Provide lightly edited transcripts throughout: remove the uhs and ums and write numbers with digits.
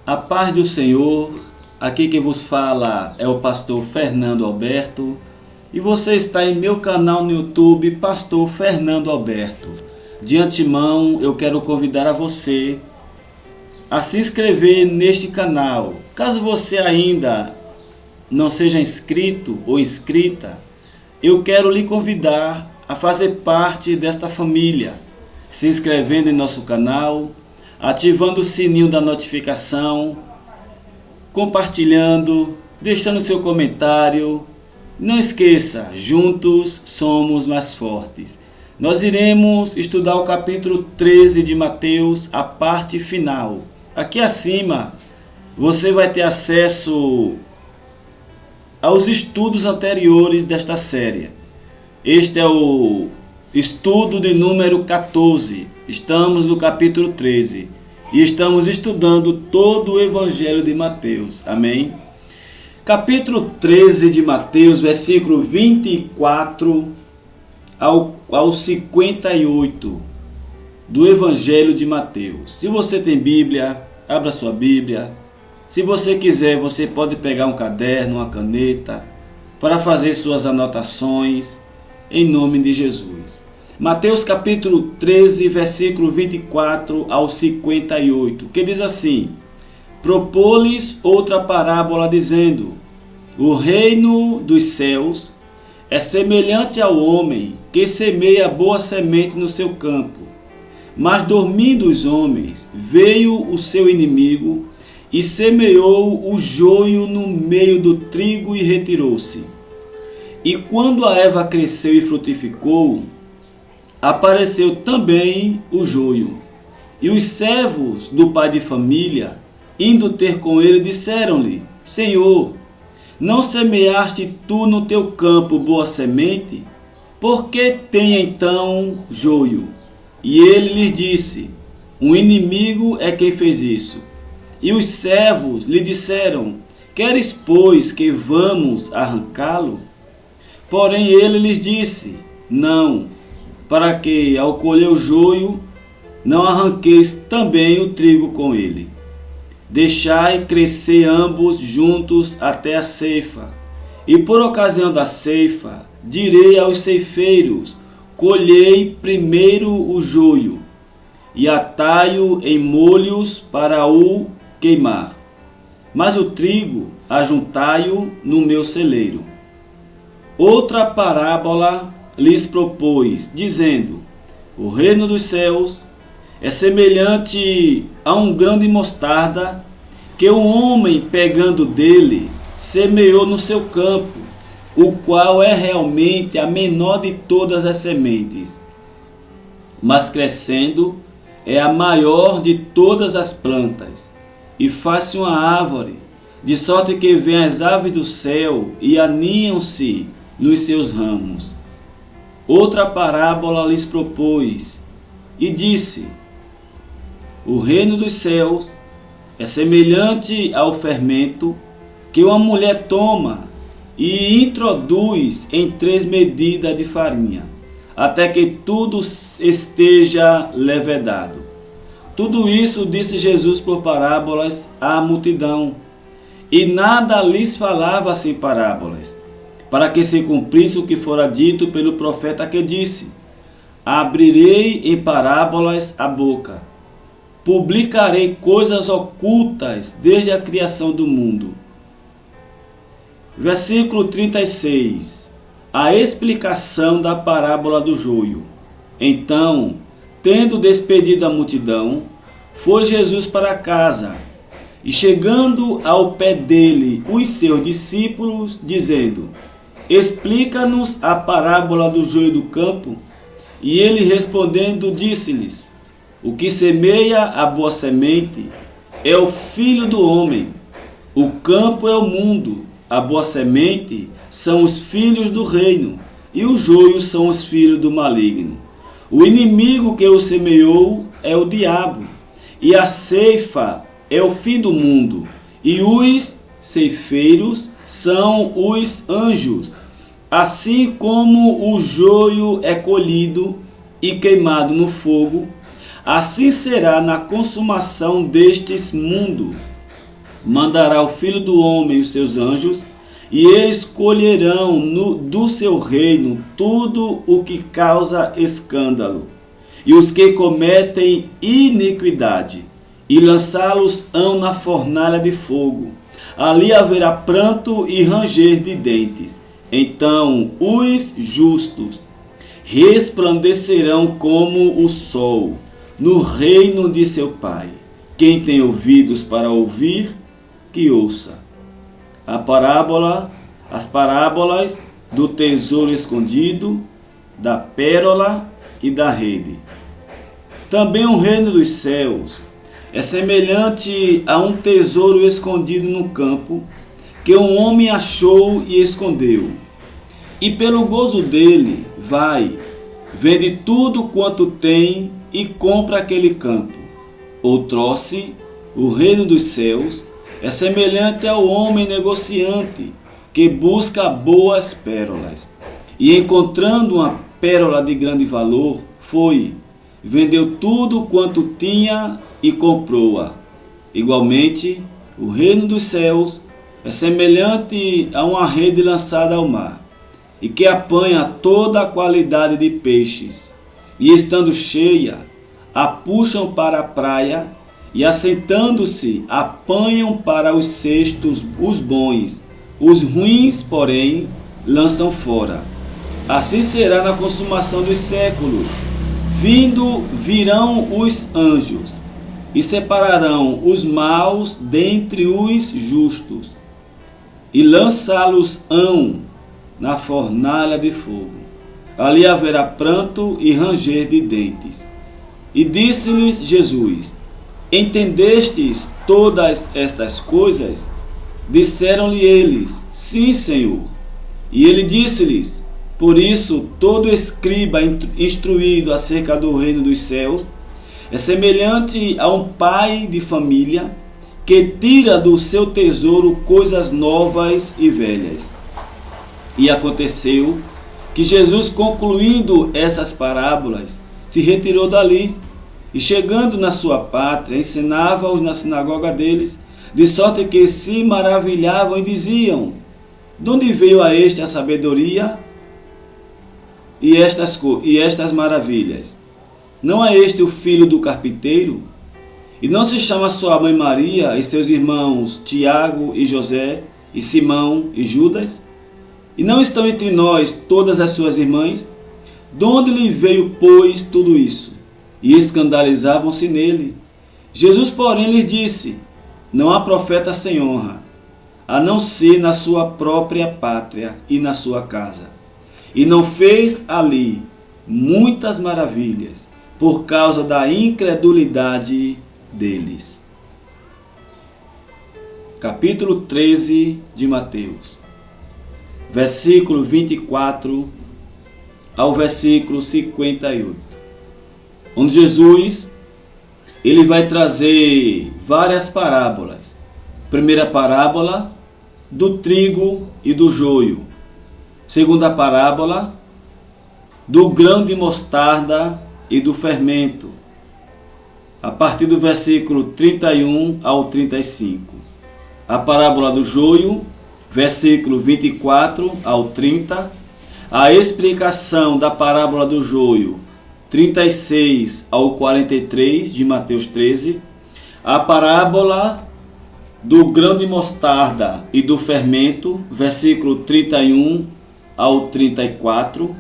A paz do Senhor, aqui quem vos fala é o pastor Fernando Alberto e você está em meu canal no YouTube, Pastor Fernando Alberto. De antemão, eu quero convidar a você a se inscrever neste canal. Caso você ainda não seja inscrito ou inscrita, eu quero lhe convidar a fazer parte desta família, se inscrevendo em nosso canal, ativando o sininho da notificação, compartilhando, deixando seu comentário. Não esqueça, juntos somos mais fortes. Nós iremos estudar o capítulo 13 de Mateus, a parte final. Aqui acima você vai ter acesso aos estudos anteriores desta série. Este é o estudo de número 14. Estamos no capítulo 13 e estamos estudando todo o Evangelho de Mateus. Amém? Capítulo 13 de Mateus, versículo 24 ao 58 do Evangelho de Mateus. Se você tem Bíblia, abra sua Bíblia. Se você quiser, você pode pegar um caderno, uma caneta, para fazer suas anotações, em nome de Jesus. Mateus capítulo 13, versículo 24 ao 58, que diz assim: Propô-lhes outra parábola, dizendo: O reino dos céus é semelhante ao homem que semeia boa semente no seu campo. Mas dormindo os homens, veio o seu inimigo e semeou o joio no meio do trigo e retirou-se. E quando a erva cresceu e frutificou, apareceu também o joio. E os servos do pai de família, indo ter com ele, disseram-lhe: Senhor, não semeaste tu no teu campo boa semente? Por que tem então joio? E ele lhes disse: Um inimigo é quem fez isso. E os servos lhe disseram: Queres, pois, que vamos arrancá-lo? Porém ele lhes disse: Não, para que, ao colher o joio, não arranqueis também o trigo com ele. Deixai crescer ambos juntos até a ceifa. E por ocasião da ceifa, direi aos ceifeiros: Colhei primeiro o joio, e atai-o em molhos para o queimar. Mas o trigo ajuntai-o no meu celeiro. Outra parábola lhes propôs, dizendo: O reino dos céus é semelhante a um grão de mostarda, que um homem, pegando dele, semeou no seu campo, o qual é realmente a menor de todas as sementes, mas crescendo é a maior de todas as plantas, e faz-se uma árvore, de sorte que vêm as aves do céu e aninham-se nos seus ramos. Outra parábola lhes propôs, e disse: O reino dos céus é semelhante ao fermento que uma mulher toma e introduz em 3 medidas de farinha, até que tudo esteja levedado. Tudo isso disse Jesus por parábolas à multidão, e nada lhes falava sem parábolas, para que se cumprisse o que fora dito pelo profeta, que disse: Abrirei em parábolas a boca, publicarei coisas ocultas desde a criação do mundo. Versículo 36. A explicação da parábola do joio. Então, tendo despedido a multidão, foi Jesus para casa, e chegando ao pé dele os seus discípulos, dizendo: Explica-nos a parábola do joio do campo. E ele respondendo disse-lhes: O que semeia a boa semente é o Filho do homem. O campo é o mundo, a boa semente são os filhos do reino, e o joio são os filhos do maligno. O inimigo que o semeou é o diabo, e a ceifa é o fim do mundo, e os ceifeiros são os anjos. Assim como o joio é colhido e queimado no fogo, assim será na consumação destes mundo. mandará o Filho do Homem e os seus anjos, e eles colherão do seu reino tudo o que causa escândalo, e os que cometem iniquidade, e lançá-los-ão na fornalha de fogo. Ali haverá pranto e ranger de dentes. Então os justos resplandecerão como o sol no reino de seu Pai. Quem tem ouvidos para ouvir, que ouça. As parábolas do tesouro escondido, da pérola e da rede. Também o reino dos céus é semelhante a um tesouro escondido no campo, que um homem achou e escondeu. E pelo gozo dele, vai, vende tudo quanto tem e compra aquele campo. Outrosse, o reino dos céus é semelhante ao homem negociante, que busca boas pérolas. E encontrando uma pérola de grande valor, foi, vendeu tudo quanto tinha e comprou-a. Igualmente, o reino dos céus é semelhante a uma rede lançada ao mar, e que apanha toda a qualidade de peixes, e estando cheia, a puxam para a praia, e assentando-se, apanham para os cestos os bons, os ruins, porém, lançam fora. Assim será na consumação dos séculos. Virão os anjos, e separarão os maus dentre os justos, e lançá-los-ão na fornalha de fogo. Ali haverá pranto e ranger de dentes. E disse-lhes Jesus: Entendestes todas estas coisas? Disseram-lhe eles: Sim, Senhor. E ele disse-lhes: Por isso, todo escriba instruído acerca do reino dos céus é semelhante a um pai de família que tira do seu tesouro coisas novas e velhas. E aconteceu que Jesus, concluindo essas parábolas, se retirou dali e, chegando na sua pátria, ensinava-os na sinagoga deles, de sorte que se maravilhavam e diziam: De onde veio a este a sabedoria e estas maravilhas? Não é este o filho do carpinteiro? E não se chama sua mãe Maria e seus irmãos Tiago e José e Simão e Judas? E não estão entre nós todas as suas irmãs? De onde lhe veio, pois, tudo isso? E escandalizavam-se nele. Jesus, porém, lhes disse: Não há profeta sem honra, a não ser na sua própria pátria e na sua casa. E não fez ali muitas maravilhas, por causa da incredulidade deles. Capítulo 13 de Mateus, versículo 24 ao versículo 58, onde Jesus ele vai trazer várias parábolas. Primeira parábola do trigo e do joio. Segunda parábola do grão de mostarda e do fermento, a partir do versículo 31 ao 35. A parábola do joio, versículo 24 ao 30. A explicação da parábola do joio, 36 ao 43 de Mateus 13. A parábola do grão de mostarda e do fermento, versículo 31 ao 34.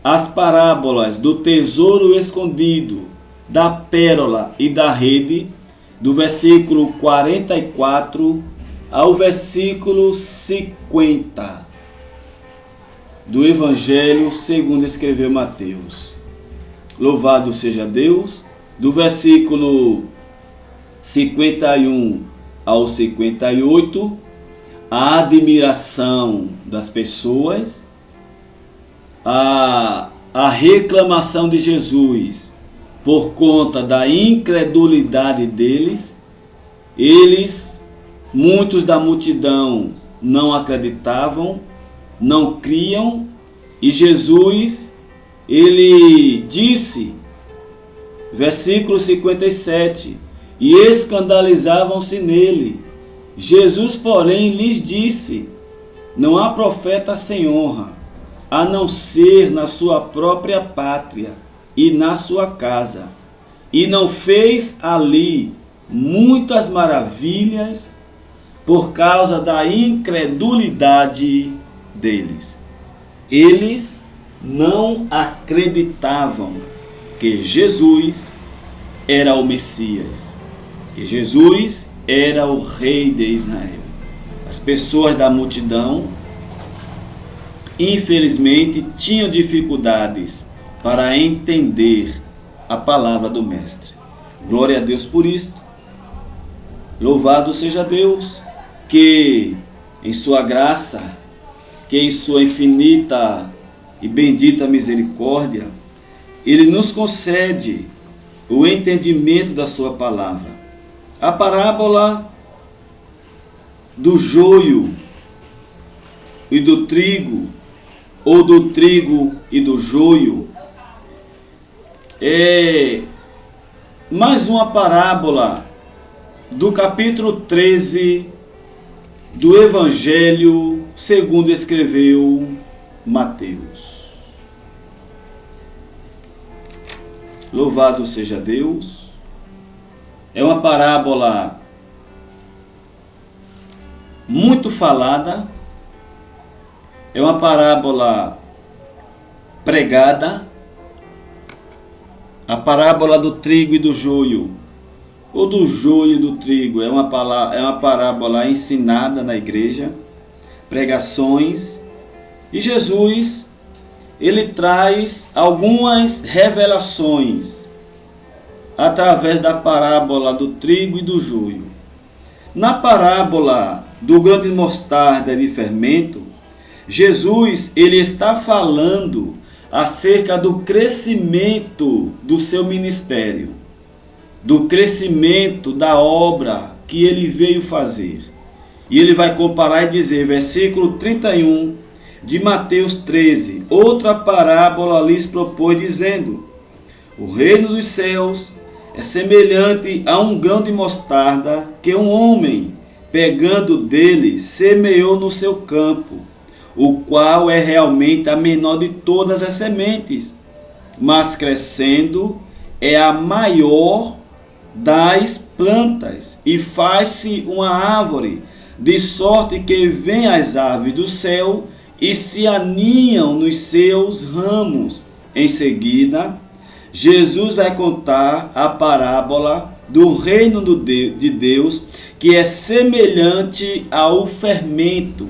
As parábolas do tesouro escondido, da pérola e da rede, do versículo 44 ao versículo 50, do Evangelho segundo escreveu Mateus. Louvado seja Deus. Do versículo 51 ao 58, a admiração das pessoas, a reclamação de Jesus por conta da incredulidade deles. Muitos da multidão não acreditavam, não criam, e Jesus, ele disse, versículo 57, e escandalizavam-se nele, Jesus, porém, lhes disse: não há profeta sem honra, a não ser na sua própria pátria e na sua casa. E não fez ali muitas maravilhas por causa da incredulidade deles. Eles não acreditavam que Jesus era o Messias, que Jesus era o Rei de Israel. As pessoas da multidão, infelizmente, tinham dificuldades para entender a palavra do Mestre. Glória a Deus por isto. Louvado seja Deus, que em sua graça, que em sua infinita e bendita misericórdia, Ele nos concede o entendimento da sua palavra. A parábola do joio e do trigo, ou do trigo e do joio, é mais uma parábola do capítulo 13 do Evangelho segundo escreveu Mateus. Louvado seja Deus. É uma parábola muito falada, é uma parábola pregada, a parábola do trigo e do joio, ou do joio e do trigo, é uma parábola ensinada na igreja, pregações, e Jesus, ele traz algumas revelações através da parábola do trigo e do joio. Na parábola do grão de mostarda e de fermento, Jesus, ele está falando acerca do crescimento do seu ministério, do crescimento da obra que ele veio fazer. E ele vai comparar e dizer, versículo 31 de Mateus 13, outra parábola lhes propôs, dizendo: o reino dos céus é semelhante a um grão de mostarda que um homem, pegando dele, semeou no seu campo, o qual é realmente a menor de todas as sementes, mas crescendo é a maior das plantas, e faz-se uma árvore, de sorte que vêm as aves do céu e se aninham nos seus ramos. Em seguida, Jesus vai contar a parábola do reino de Deus, que é semelhante ao fermento,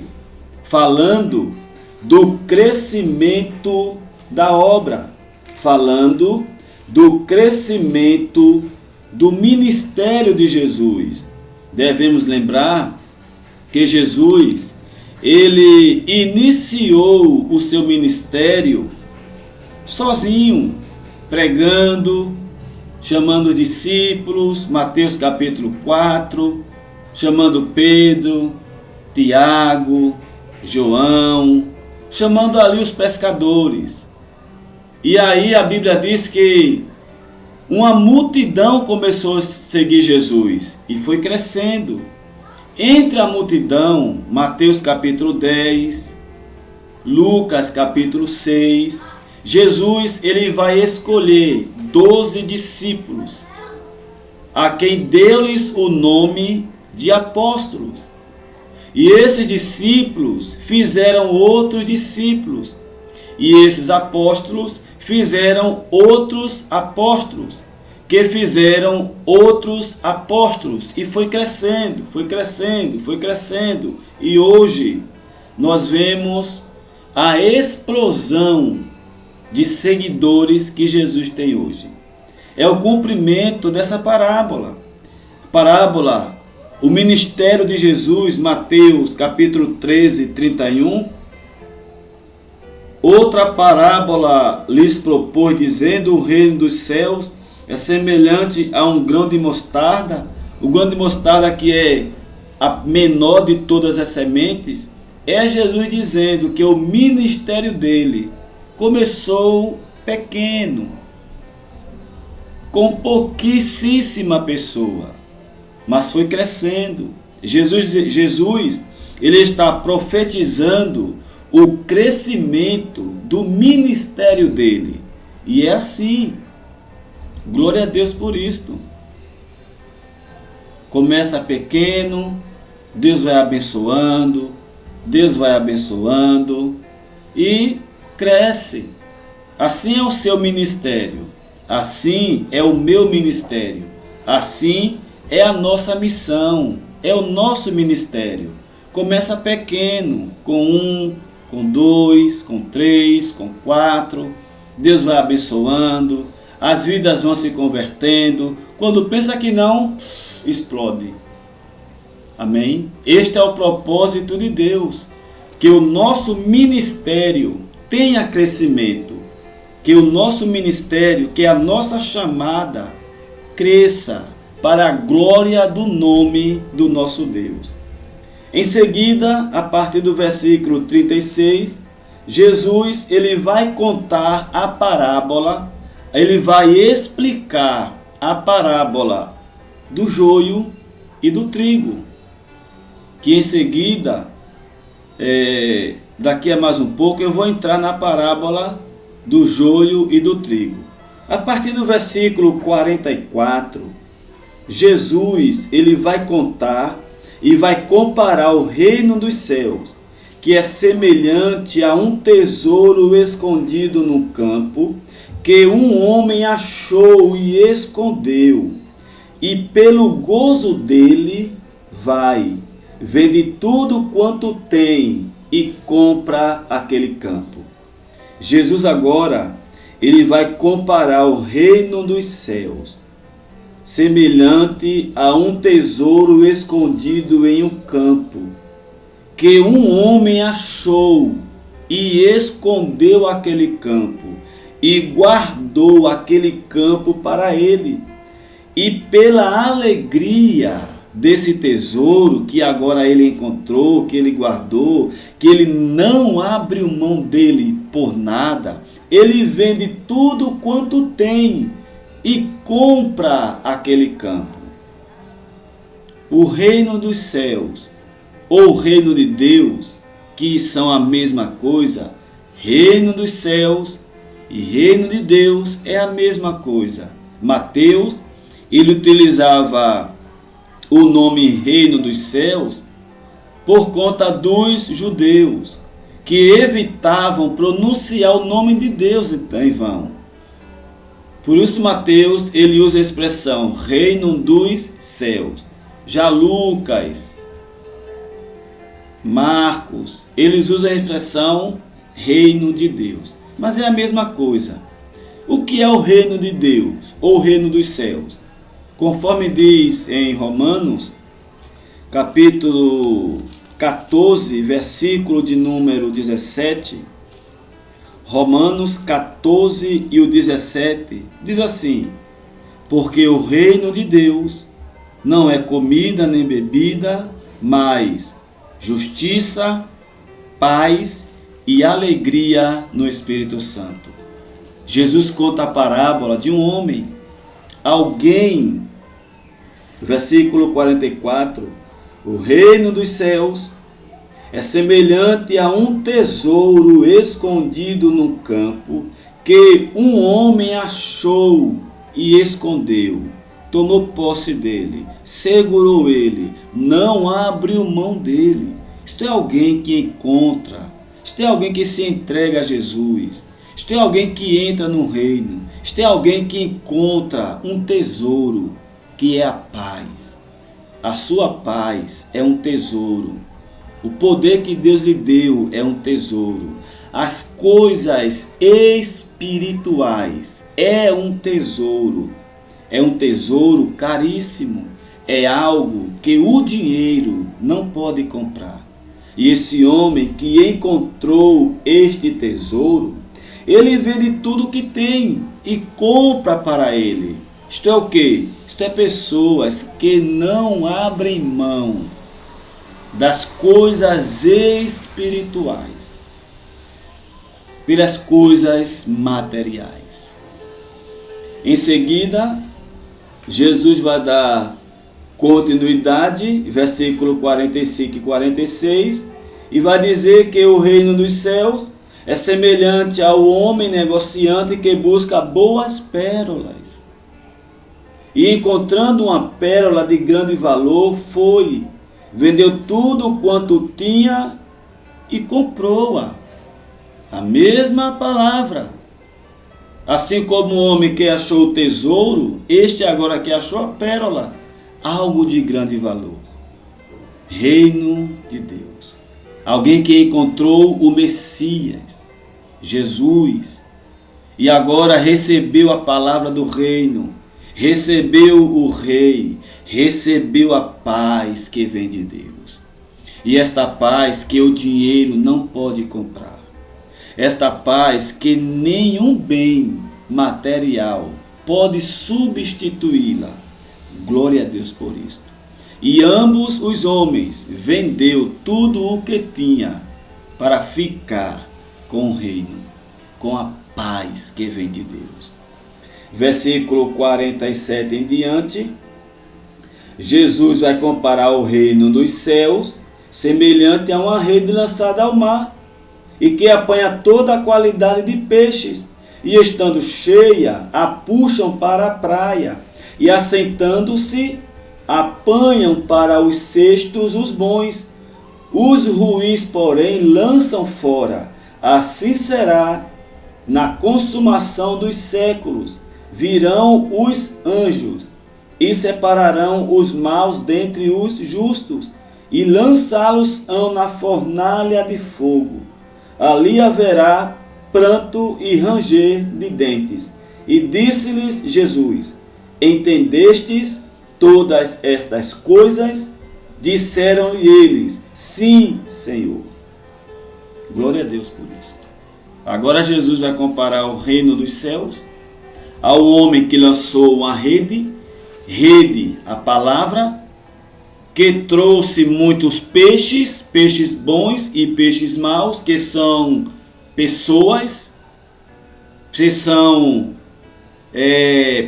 falando do crescimento da obra, falando do crescimento do ministério de Jesus. Devemos lembrar que Jesus, ele iniciou o seu ministério sozinho, pregando, chamando discípulos, Mateus capítulo 4, chamando Pedro, Tiago, João, chamando ali os pescadores. E aí a Bíblia diz que uma multidão começou a seguir Jesus e foi crescendo. Entre a multidão, Mateus capítulo 10, Lucas capítulo 6, Jesus, ele vai escolher 12 discípulos, a quem deu-lhes o nome de apóstolos. E esses discípulos fizeram outros discípulos, e esses apóstolos fizeram outros apóstolos, que fizeram outros apóstolos, e foi crescendo, foi crescendo, foi crescendo. E hoje nós vemos a explosão de seguidores que Jesus tem hoje. É o cumprimento dessa parábola. Parábola, o ministério de Jesus, Mateus capítulo 13, 31. Outra parábola lhes propôs, dizendo: o reino dos céus é semelhante a um grão de mostarda. O grão de mostarda, que é a menor de todas as sementes, é Jesus dizendo que o ministério dele começou pequeno, com pouquíssima pessoa, mas foi crescendo. Jesus, ele está profetizando o crescimento do ministério dele. E é assim. Glória a Deus por isto. Começa pequeno, Deus vai abençoando, e cresce. Assim é o seu ministério, assim é o meu ministério, assim é a nossa missão, é o nosso ministério. Começa pequeno, com 1, com 2, com 3, com 4, Deus vai abençoando, as vidas vão se convertendo, quando pensa que não, explode. Amém? Este é o propósito de Deus, que o nosso ministério tenha crescimento, que o nosso ministério, que a nossa chamada cresça para a glória do nome do nosso Deus. Em seguida, a partir do versículo 36, Jesus ele vai contar a parábola, ele vai explicar a parábola do joio e do trigo, que em seguida, daqui a mais um pouco, eu vou entrar na parábola do joio e do trigo. A partir do versículo 44, Jesus ele vai contar e vai comparar o reino dos céus, que é semelhante a um tesouro escondido no campo, que um homem achou e escondeu, e pelo gozo dele vai, vende tudo quanto tem e compra aquele campo. Jesus agora, ele vai comparar o reino dos céus, semelhante a um tesouro escondido em um campo, que um homem achou e escondeu aquele campo, e guardou aquele campo para ele. E pela alegria desse tesouro que agora ele encontrou, que ele guardou, que ele não abriu mão dele por nada, ele vende tudo quanto tem e compra aquele campo. O reino dos céus, ou o reino de Deus, que são a mesma coisa, reino dos céus e reino de Deus é a mesma coisa. Mateus, ele utilizava o nome reino dos céus por conta dos judeus, que evitavam pronunciar o nome de Deus em vão. Por isso Mateus, ele usa a expressão reino dos céus. Já Lucas, Marcos, eles usam a expressão reino de Deus. Mas é a mesma coisa. O que é o reino de Deus, ou o reino dos céus? Conforme diz em Romanos, capítulo 14, versículo de número 17, Romanos 14 e o 17, diz assim: porque o reino de Deus não é comida nem bebida, mas justiça, paz e alegria no Espírito Santo. Jesus conta a parábola de um homem, alguém, versículo 44, o reino dos céus é semelhante a um tesouro escondido no campo, que um homem achou e escondeu, tomou posse dele, segurou ele, não abriu mão dele. Isto é alguém que encontra, isto é alguém que se entrega a Jesus, isto é alguém que entra no reino, isto é alguém que encontra um tesouro, que é a paz. A sua paz é um tesouro. O poder que Deus lhe deu é um tesouro. As coisas espirituais é um tesouro. É um tesouro caríssimo. É algo que o dinheiro não pode comprar. E esse homem que encontrou este tesouro, ele vende tudo que tem e compra para ele. Isto é o quê? Isto é pessoas que não abrem mão das coisas espirituais pelas coisas materiais. Em seguida, Jesus vai dar continuidade, versículo 45 e 46, e vai dizer que o reino dos céus é semelhante ao homem negociante que busca boas pérolas. E encontrando uma pérola de grande valor, foi, vendeu tudo quanto tinha e comprou-a. A mesma palavra. Assim como o homem que achou o tesouro, este agora que achou a pérola, algo de grande valor. Reino de Deus. Alguém que encontrou o Messias, Jesus, e agora recebeu a palavra do reino, recebeu o rei, recebeu a paz que vem de Deus. E esta paz que o dinheiro não pode comprar. Esta paz que nenhum bem material pode substituí-la. Glória a Deus por isto. E ambos os homens vendeu tudo o que tinha para ficar com o reino, com a paz que vem de Deus. Versículo 47 em diante, Jesus vai comparar o reino dos céus semelhante a uma rede lançada ao mar, e que apanha toda a qualidade de peixes, e estando cheia, a puxam para a praia, e assentando-se, apanham para os cestos os bons, os ruins, porém, lançam fora. Assim será na consumação dos séculos. Virão os anjos, e separarão os maus dentre os justos, e lançá-los-ão na fornalha de fogo. Ali haverá pranto e ranger de dentes. E disse-lhes Jesus: entendestes todas estas coisas? Disseram-lhe eles: sim, Senhor. Glória a Deus por isto. Agora Jesus vai comparar o reino dos céus ao homem que lançou uma rede, a palavra, que trouxe muitos peixes, peixes bons e peixes maus, que são pessoas, que são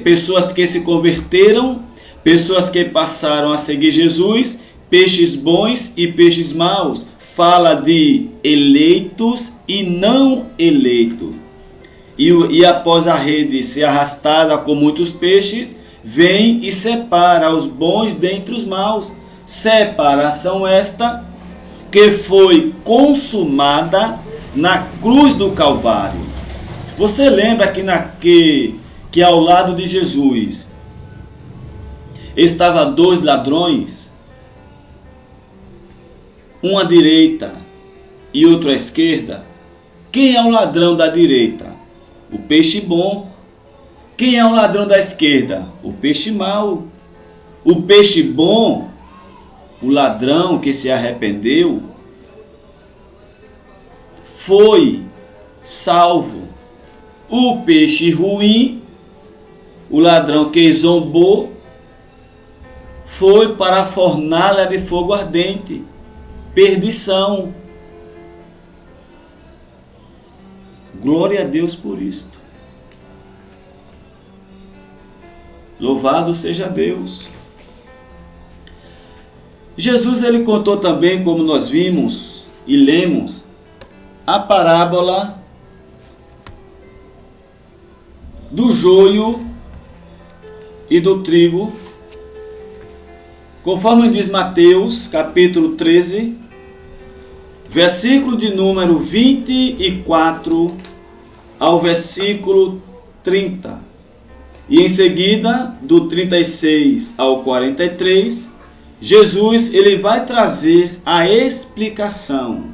pessoas que se converteram, pessoas que passaram a seguir Jesus, peixes bons e peixes maus. Fala de eleitos e não eleitos. E após a rede ser arrastada com muitos peixes, vem e separa os bons dentre os maus. Separação esta que foi consumada na cruz do Calvário. Você lembra que ao lado de Jesus estavam dois ladrões, um à direita e outro à esquerda? Quem é o ladrão da direita? O peixe bom. Quem é o ladrão da esquerda? O peixe mau. O peixe bom, o ladrão que se arrependeu, foi salvo. O peixe ruim, o ladrão que zombou, foi para a fornalha de fogo ardente, perdição. Glória a Deus por isto. Louvado seja Deus. Jesus ele contou também, como nós vimos e lemos, a parábola do joio e do trigo, conforme diz Mateus, capítulo 13, versículo de número 24 ao versículo 30. E em seguida, do 36 ao 43, Jesus ele vai trazer a explicação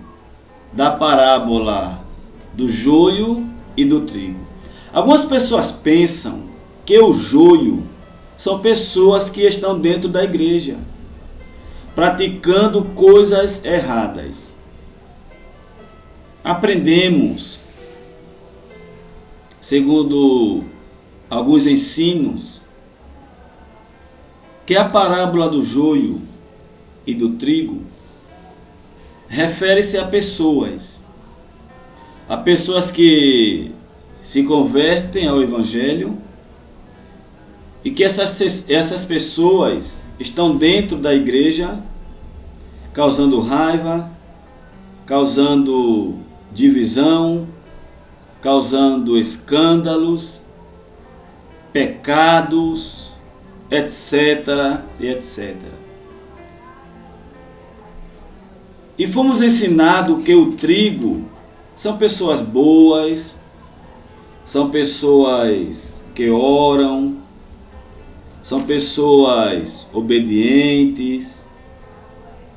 da parábola do joio e do trigo. Algumas pessoas pensam que o joio são pessoas que estão dentro da igreja, praticando coisas erradas. Aprendemos, segundo alguns ensinos, que a parábola do joio e do trigo refere-se a pessoas que se convertem ao Evangelho, e que essas pessoas estão dentro da igreja, causando raiva, causando divisão, causando escândalos, pecados, etc, e etc. E fomos ensinados que o trigo são pessoas boas, são pessoas que oram, são pessoas obedientes,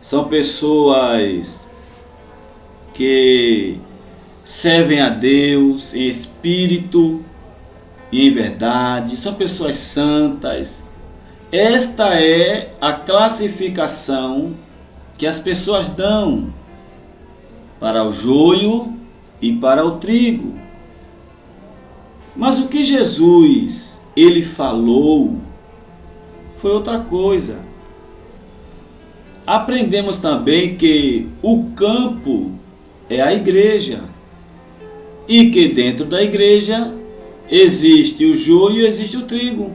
são pessoas que servem a Deus em espírito e em verdade, são pessoas santas. Esta é a classificação que as pessoas dão para o joio e para o trigo. Mas o que Jesus ele falou foi outra coisa. Aprendemos também que o campo é a igreja e que dentro da igreja existe o joio e existe o trigo.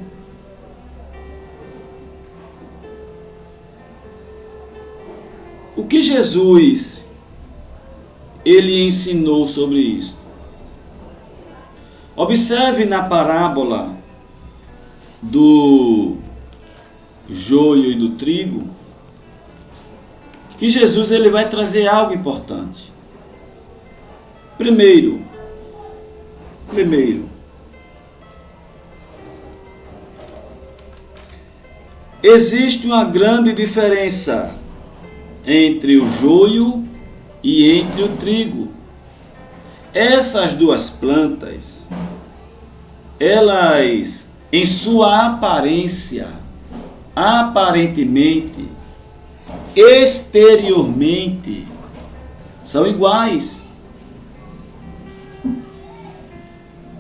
O que Jesus ele ensinou sobre isso? Observe na parábola do joio e do trigo que Jesus ele vai trazer algo importante. Primeiro, existe uma grande diferença entre o joio e entre o trigo. Essas duas plantas, elas, em sua aparência, aparentemente, exteriormente, são iguais.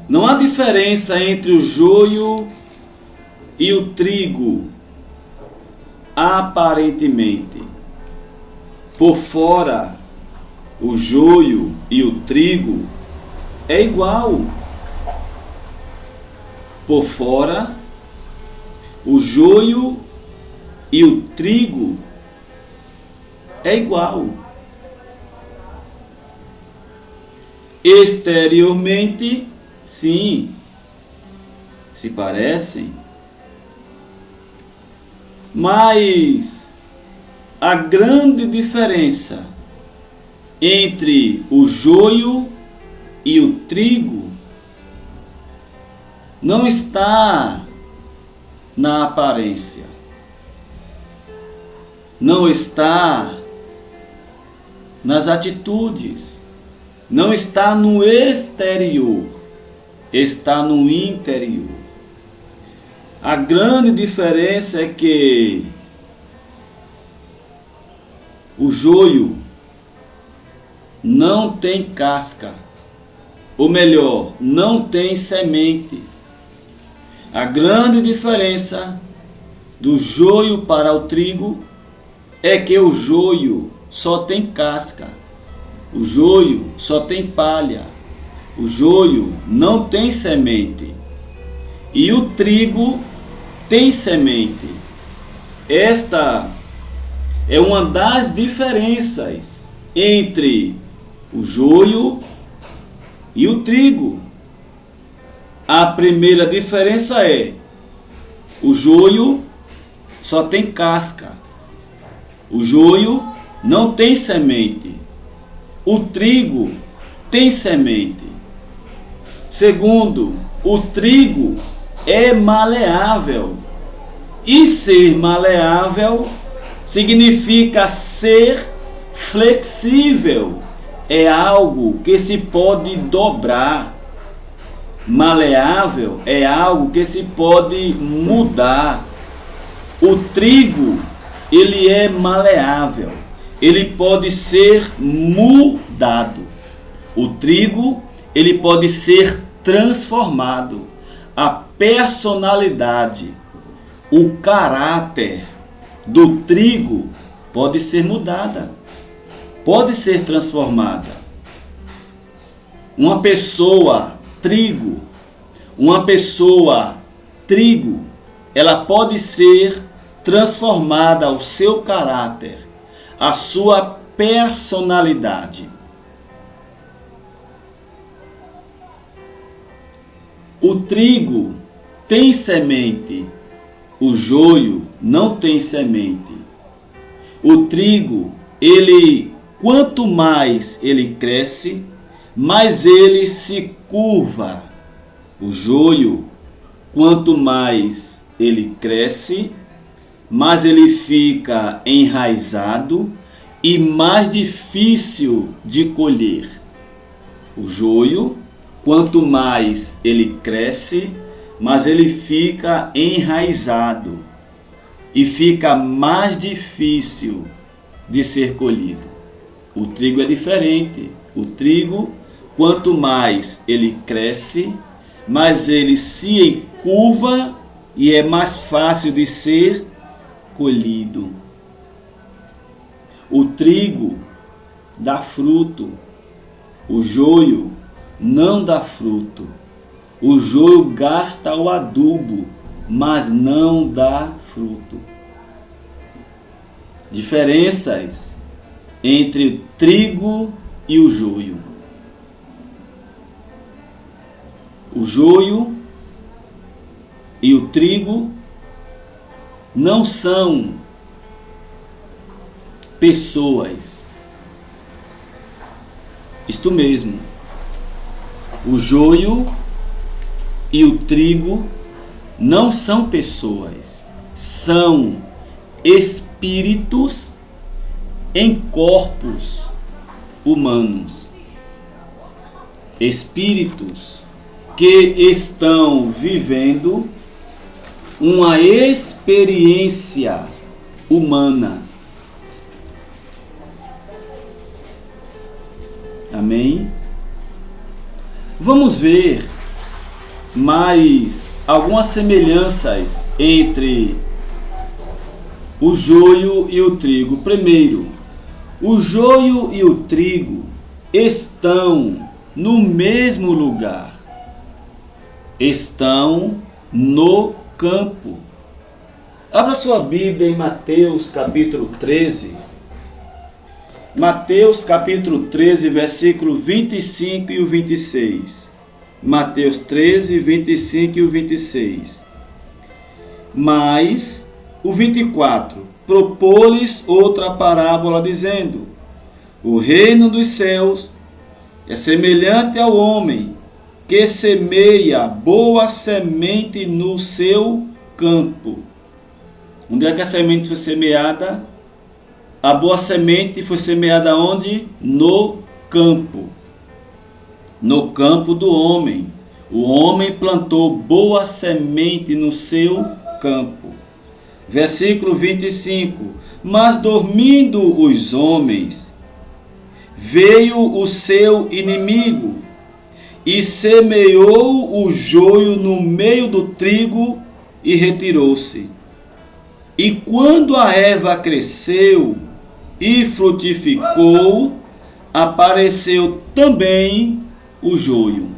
Não há diferença entre o joio e o trigo, aparentemente. Por fora, o joio e o trigo é igual. Por fora, o joio e o trigo é igual. Exteriormente, sim, se parecem, mas a grande diferença entre o joio e o trigo não está na aparência, não está nas atitudes, não está no exterior, está no interior. A grande diferença é que o joio não tem casca, ou melhor, não tem semente. A grande diferença do joio para o trigo é que o joio só tem casca, o joio só tem palha, o joio não tem semente e o trigo tem semente. Esta é uma das diferenças entre o joio e o trigo. A primeira diferença é: o joio só tem casca, o joio não tem semente, o trigo tem semente. Segundo, o trigo é maleável, e ser maleável significa ser flexível, é algo que se pode dobrar. Maleável é algo que se pode mudar. O trigo, ele é maleável, ele pode ser mudado. O trigo, ele pode ser transformado. A personalidade, o caráter do trigo pode ser mudada, pode ser transformada. Uma pessoa trigo, ela pode ser transformada o seu caráter, a sua personalidade. O trigo tem semente, o joio não tem semente. O trigo, quanto mais ele cresce, mais ele se curva. O joio, quanto mais ele cresce, mais ele fica enraizado e mais difícil de colher. O joio, quanto mais ele cresce, mais ele fica enraizado e fica mais difícil de ser colhido. O trigo é diferente. O trigo, quanto mais ele cresce, mais ele se encurva e é mais fácil de ser colhido. O trigo dá fruto, o joio não dá fruto. O joio gasta o adubo, mas não dá fruto. Diferenças entre o trigo e o joio. O joio e o trigo não são pessoas. Isto mesmo. O joio e o trigo não são pessoas, são espíritos em corpos humanos. Espíritos que estão vivendo uma experiência humana. Amém? Vamos ver mais algumas semelhanças entre o joio e o trigo. Primeiro, o joio e o trigo estão no mesmo lugar. Estão no campo. Abra sua Bíblia em Mateus capítulo 13. Mateus capítulo 13, versículo 25 e o 26. Mateus 13, 25 e o 26. Mas o 24, propôs-lhes outra parábola, dizendo: o reino dos céus é semelhante ao homem que semeia boa semente no seu campo. Onde é que a semente foi semeada? A boa semente foi semeada onde? No campo. No campo do homem. O homem plantou boa semente no seu campo. Versículo 25. Mas dormindo os homens, veio o seu inimigo e semeou o joio no meio do trigo e retirou-se. E quando a erva cresceu e frutificou, apareceu também o joio.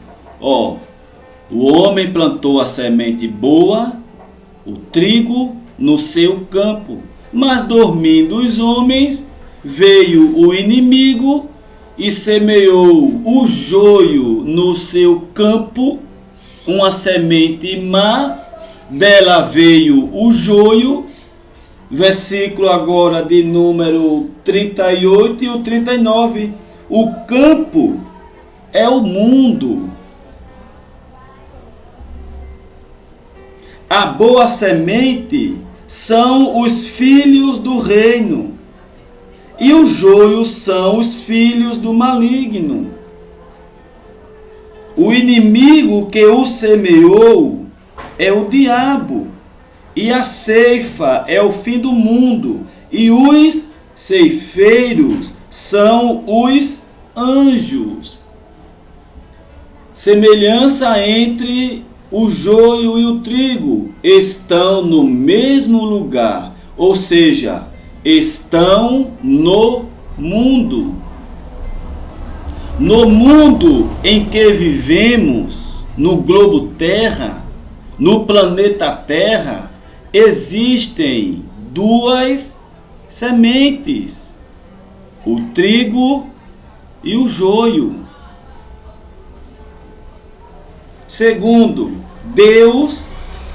O homem plantou a semente boa, o trigo, no seu campo. Mas dormindo os homens, veio o inimigo e semeou o joio no seu campo, uma semente má, dela veio o joio. Versículo agora de número 38 e o 39. O campo é o mundo. A boa semente são os filhos do reino, e os joios são os filhos do maligno. O inimigo que o semeou é o diabo, e a ceifa é o fim do mundo, e os ceifeiros são os anjos. Semelhança entre o joio e o trigo estão no mesmo lugar, ou seja, estão no mundo. No mundo em que vivemos, no globo Terra, no planeta Terra, existem duas sementes, o trigo e o joio. Segundo, Deus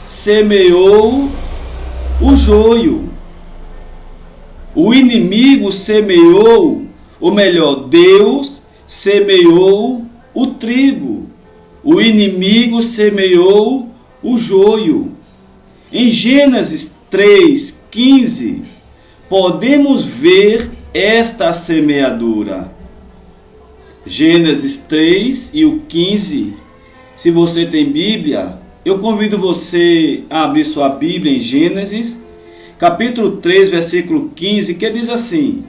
semeou o joio. O inimigo semeou, ou melhor, Deus semeou o trigo. O inimigo semeou o joio. Em Gênesis 3:15, podemos ver esta semeadura. Gênesis 3 e o 15. Se você tem Bíblia, eu convido você a abrir sua Bíblia em Gênesis, capítulo 3, versículo 15, que diz assim: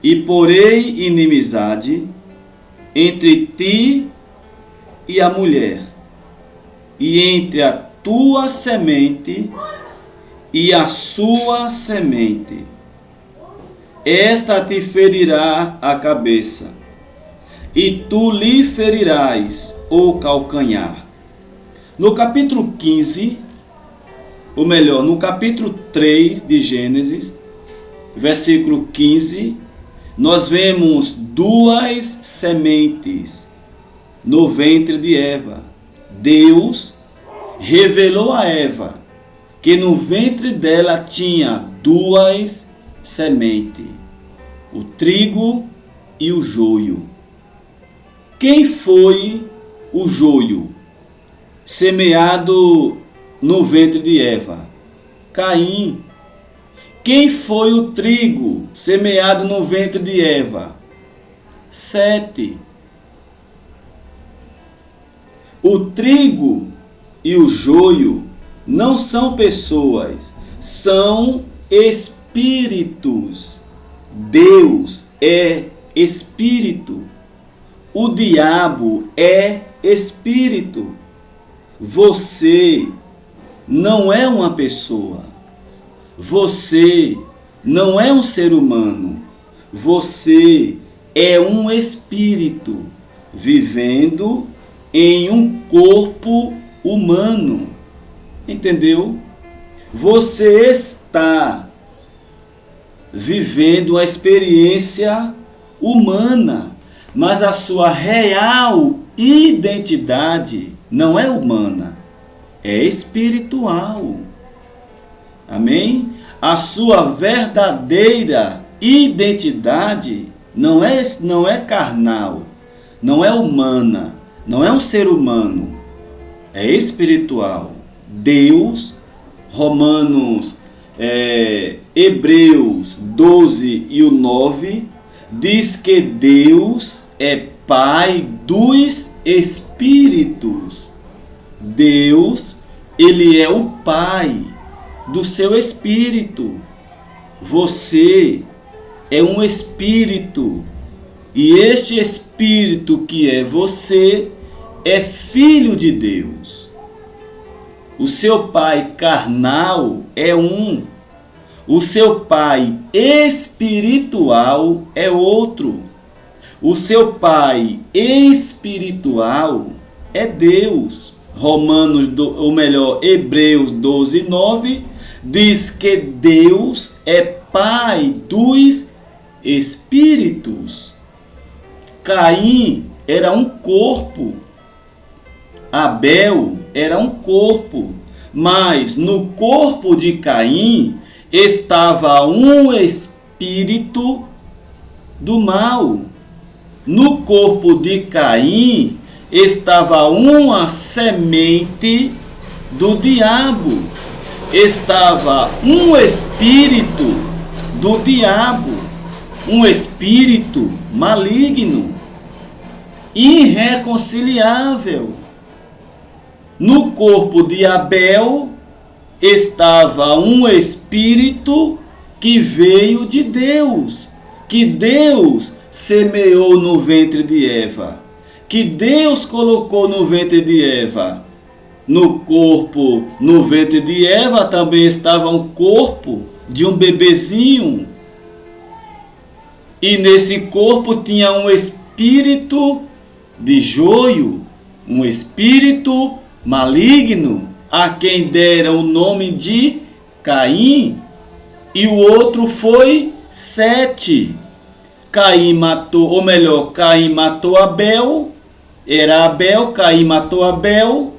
E porei inimizade entre ti e a mulher, e entre a tua semente e a sua semente. Esta te ferirá a cabeça, e tu lhe ferirás o calcanhar. No capítulo 15, ou melhor, no capítulo 3 de Gênesis, versículo 15, nós vemos duas sementes no ventre de Eva. Deus revelou a Eva que no ventre dela tinha duas sementes, o trigo e o joio. Quem foi o joio semeado no ventre de Eva? Caim. Quem foi o trigo semeado no ventre de Eva? Sete. O trigo e o joio não são pessoas, são espíritos. Deus é espírito. O diabo é espírito. Você não é uma pessoa. Você não é um ser humano. Você é um espírito vivendo em um corpo humano. Entendeu? Você está vivendo uma experiência humana, mas a sua real identidade não é humana, é espiritual. Amém? A sua verdadeira identidade não é carnal, não é humana, não é um ser humano, é espiritual. Deus, Hebreus 12 e o 9, diz que Deus é Pai dos espíritos. Deus, Ele é o Pai do seu espírito. Você é um espírito. E este espírito que é você é filho de Deus. O seu pai carnal é um. O seu pai espiritual é outro. O seu pai espiritual é Deus. Hebreus 12, 9 diz que Deus é Pai dos espíritos. Caim era um corpo. Abel era um corpo. Mas no corpo de Caim estava um espírito do mal. No corpo de Caim estava uma semente do diabo. Estava um espírito do diabo, um espírito maligno, irreconciliável. No corpo de Abel estava um espírito que veio de Deus, que Deus semeou no ventre de Eva, que Deus colocou no ventre de Eva. No ventre de Eva também estava um corpo de um bebezinho. E nesse corpo tinha um espírito de joio, um espírito maligno, a quem deram o nome de Caim. e o outro foi Sete. Caim matou Abel, era Abel, Caim matou Abel,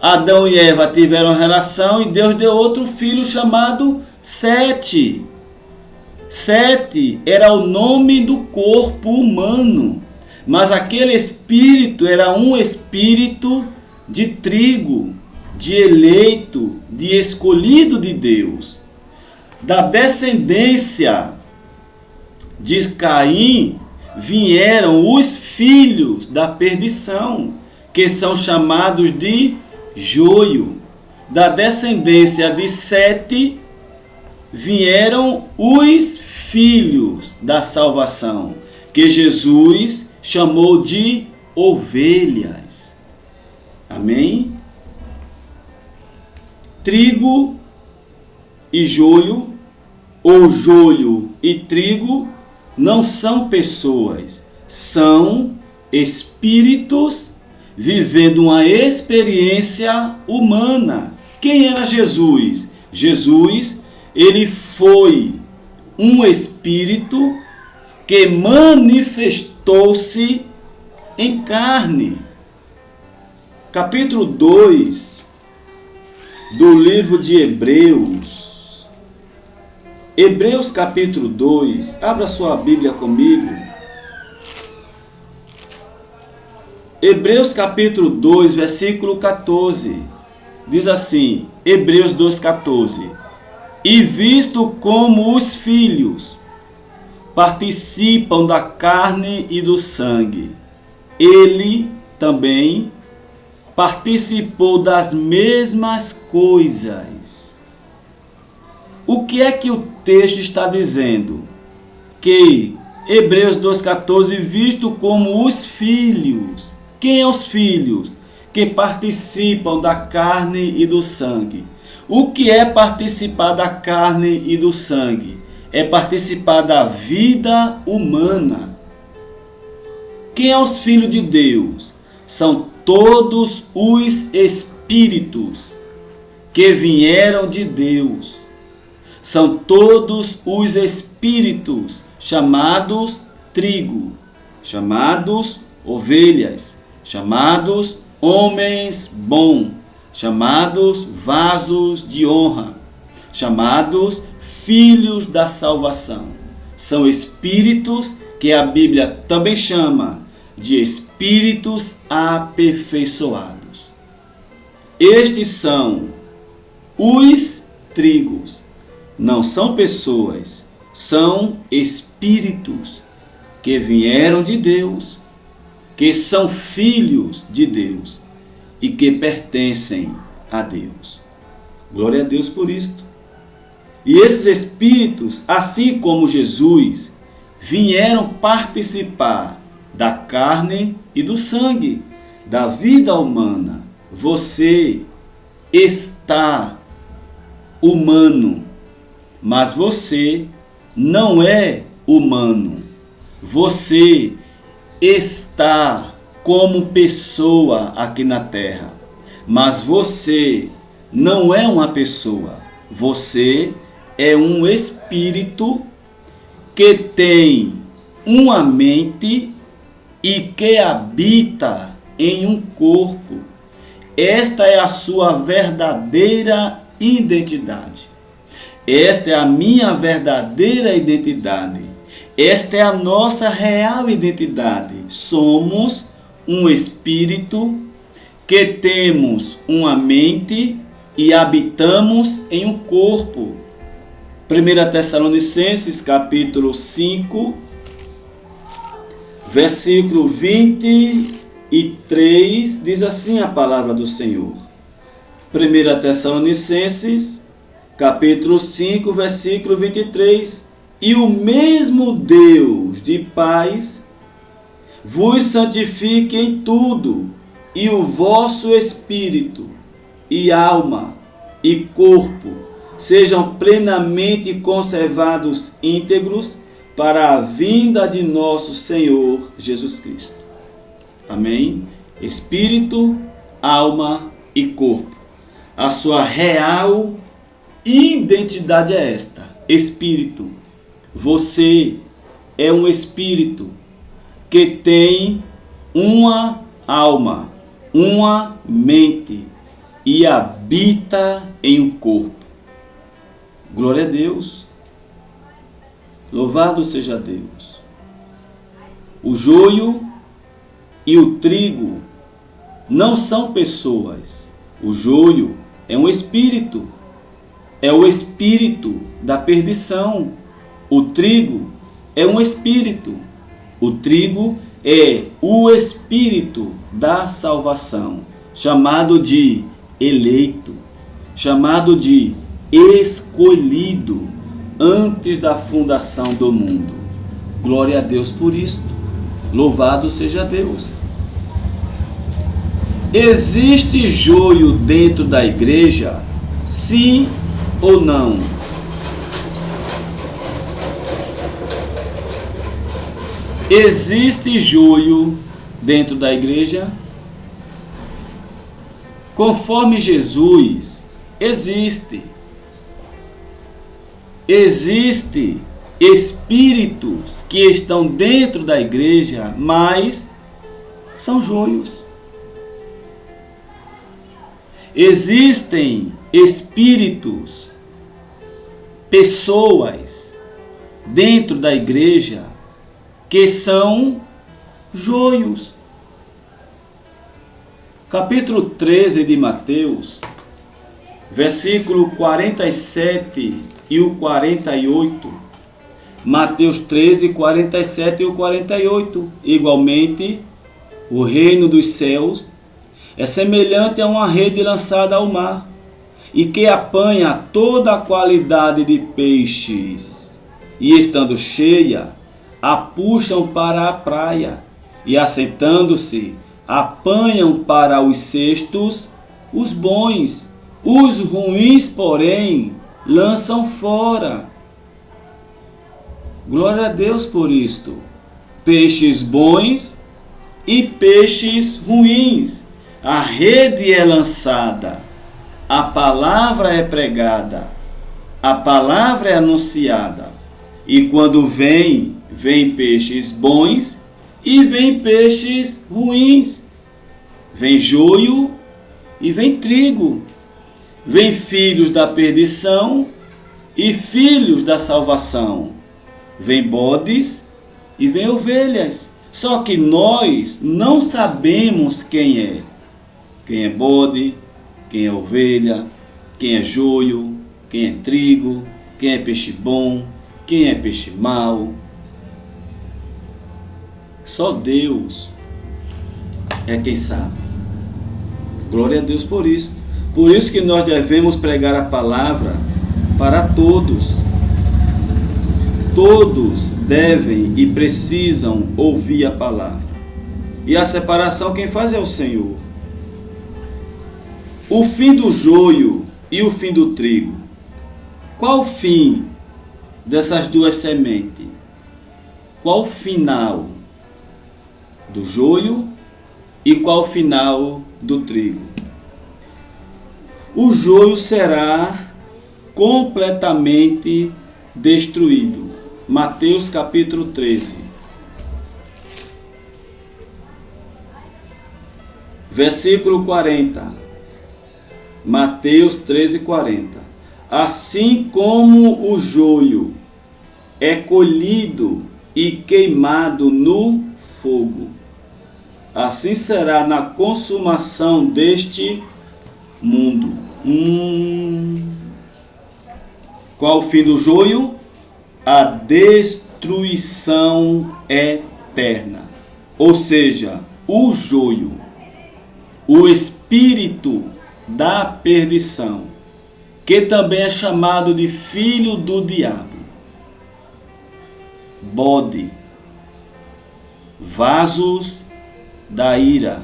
Adão e Eva tiveram relação e Deus deu outro filho chamado Sete. Sete era o nome do corpo humano, mas aquele espírito era um espírito de trigo, de eleito, de escolhido de Deus. Da descendência de Caim vieram os filhos da perdição, que são chamados de joio. Da descendência de Sete vieram os filhos da salvação, que Jesus chamou de ovelhas. Amém? Trigo e joio, ou joio e trigo, não são pessoas, são espíritos vivendo uma experiência humana. Quem era Jesus? Jesus, ele foi um espírito que manifestou-se em carne. Capítulo 2 do livro de Hebreus. Hebreus capítulo 2, abra sua Bíblia comigo. Hebreus capítulo 2, versículo 14. Diz assim, Hebreus 2,14. E visto como os filhos participam da carne e do sangue, ele também participou das mesmas coisas. O que é que o texto está dizendo? Que Hebreus 2,14, visto como os filhos. Quem são os filhos? Que participam da carne e do sangue. O que é participar da carne e do sangue? É participar da vida humana. Quem são os filhos de Deus? São todos os espíritos que vieram de Deus. São todos os espíritos chamados trigo, chamados ovelhas, chamados homens bons, chamados vasos de honra, chamados filhos da salvação. São espíritos que a Bíblia também chama de espíritos aperfeiçoados. Estes são os trigos. Não são pessoas, são espíritos que vieram de Deus, que são filhos de Deus e que pertencem a Deus. Glória a Deus por isto. E esses espíritos, assim como Jesus, vieram participar da carne e do sangue, da vida humana. Você está humano, mas você não é humano. Você está como pessoa aqui na terra, mas você não é uma pessoa. Você é um espírito que tem uma mente e que habita em um corpo. Esta é a sua verdadeira identidade. Esta é a minha verdadeira identidade. Esta é a nossa real identidade. Somos um espírito que temos uma mente e habitamos em um corpo. 1 Tessalonicenses capítulo 5, versículo 23, diz assim a palavra do Senhor. 1 Tessalonicenses capítulo 5, versículo 23. E o mesmo Deus de paz vos santifique em tudo, e o vosso espírito, e alma, e corpo sejam plenamente conservados íntegros para a vinda de nosso Senhor Jesus Cristo. Amém? Espírito, alma e corpo. A sua real identidade é esta: espírito. Você é um espírito que tem uma alma, uma mente e habita em um corpo. Glória a Deus. Louvado seja Deus. O joio e o trigo não são pessoas. O joio é um espírito. É o espírito da perdição. O trigo é um espírito. O trigo é o espírito da salvação, chamado de eleito, chamado de escolhido antes da fundação do mundo. Glória a Deus por isto. Louvado seja Deus. Existe joio dentro da igreja? Sim ou não? Existe joio dentro da igreja? Conforme Jesus, existe. Existem espíritos que estão dentro da igreja, mas são joios. Existem espíritos, pessoas dentro da igreja que são joios. Capítulo 13 de Mateus, versículo 47 e o 48. Mateus 13, 47 e o 48. Igualmente, o reino dos céus é semelhante a uma rede lançada ao mar, e que apanha toda a qualidade de peixes, e estando cheia, a puxam para a praia, e assentando-se, apanham para os cestos os bons, os ruins, porém, lançam fora. Glória a Deus por isto. Peixes bons e peixes ruins. A rede é lançada, a palavra é pregada, a palavra é anunciada. E quando vem peixes bons e vem peixes ruins. Vem joio e vem trigo. Vem filhos da perdição e filhos da salvação. Vem bodes e vem ovelhas. Só que nós não sabemos quem é. Quem é bode, quem é ovelha, quem é joio, quem é trigo, quem é peixe bom, quem é peixe mau. Só Deus é quem sabe. Glória a Deus por isso. Por isso que nós devemos pregar a palavra para todos. Todos devem e precisam ouvir a palavra. E a separação quem faz é o Senhor. O fim do joio e o fim do trigo. Qual o fim dessas duas sementes? Qual o final do joio e qual o final do trigo? O joio será completamente destruído. Mateus capítulo 13. Versículo 40. Mateus 13, 40. Assim como o joio é colhido e queimado no fogo, assim será na consumação deste mundo. Qual o fim do joio? A destruição eterna. Ou seja, o joio, o espírito da perdição, que também é chamado de filho do diabo, bode, vasos da ira,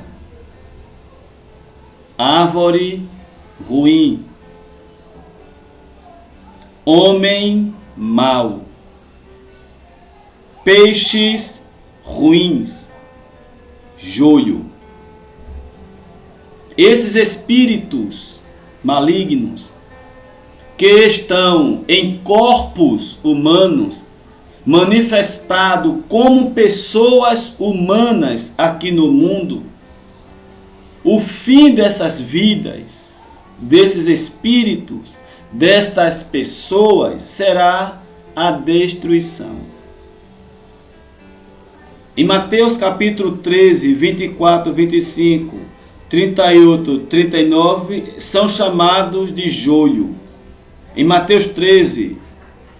árvore ruim, homem mau, peixes ruins, joio. Esses espíritos malignos que estão em corpos humanos, manifestado como pessoas humanas aqui no mundo, o fim dessas vidas, desses espíritos, destas pessoas, será a destruição. Em Mateus capítulo 13, 24, 25, 38, 39, são chamados de joio. Em Mateus 13,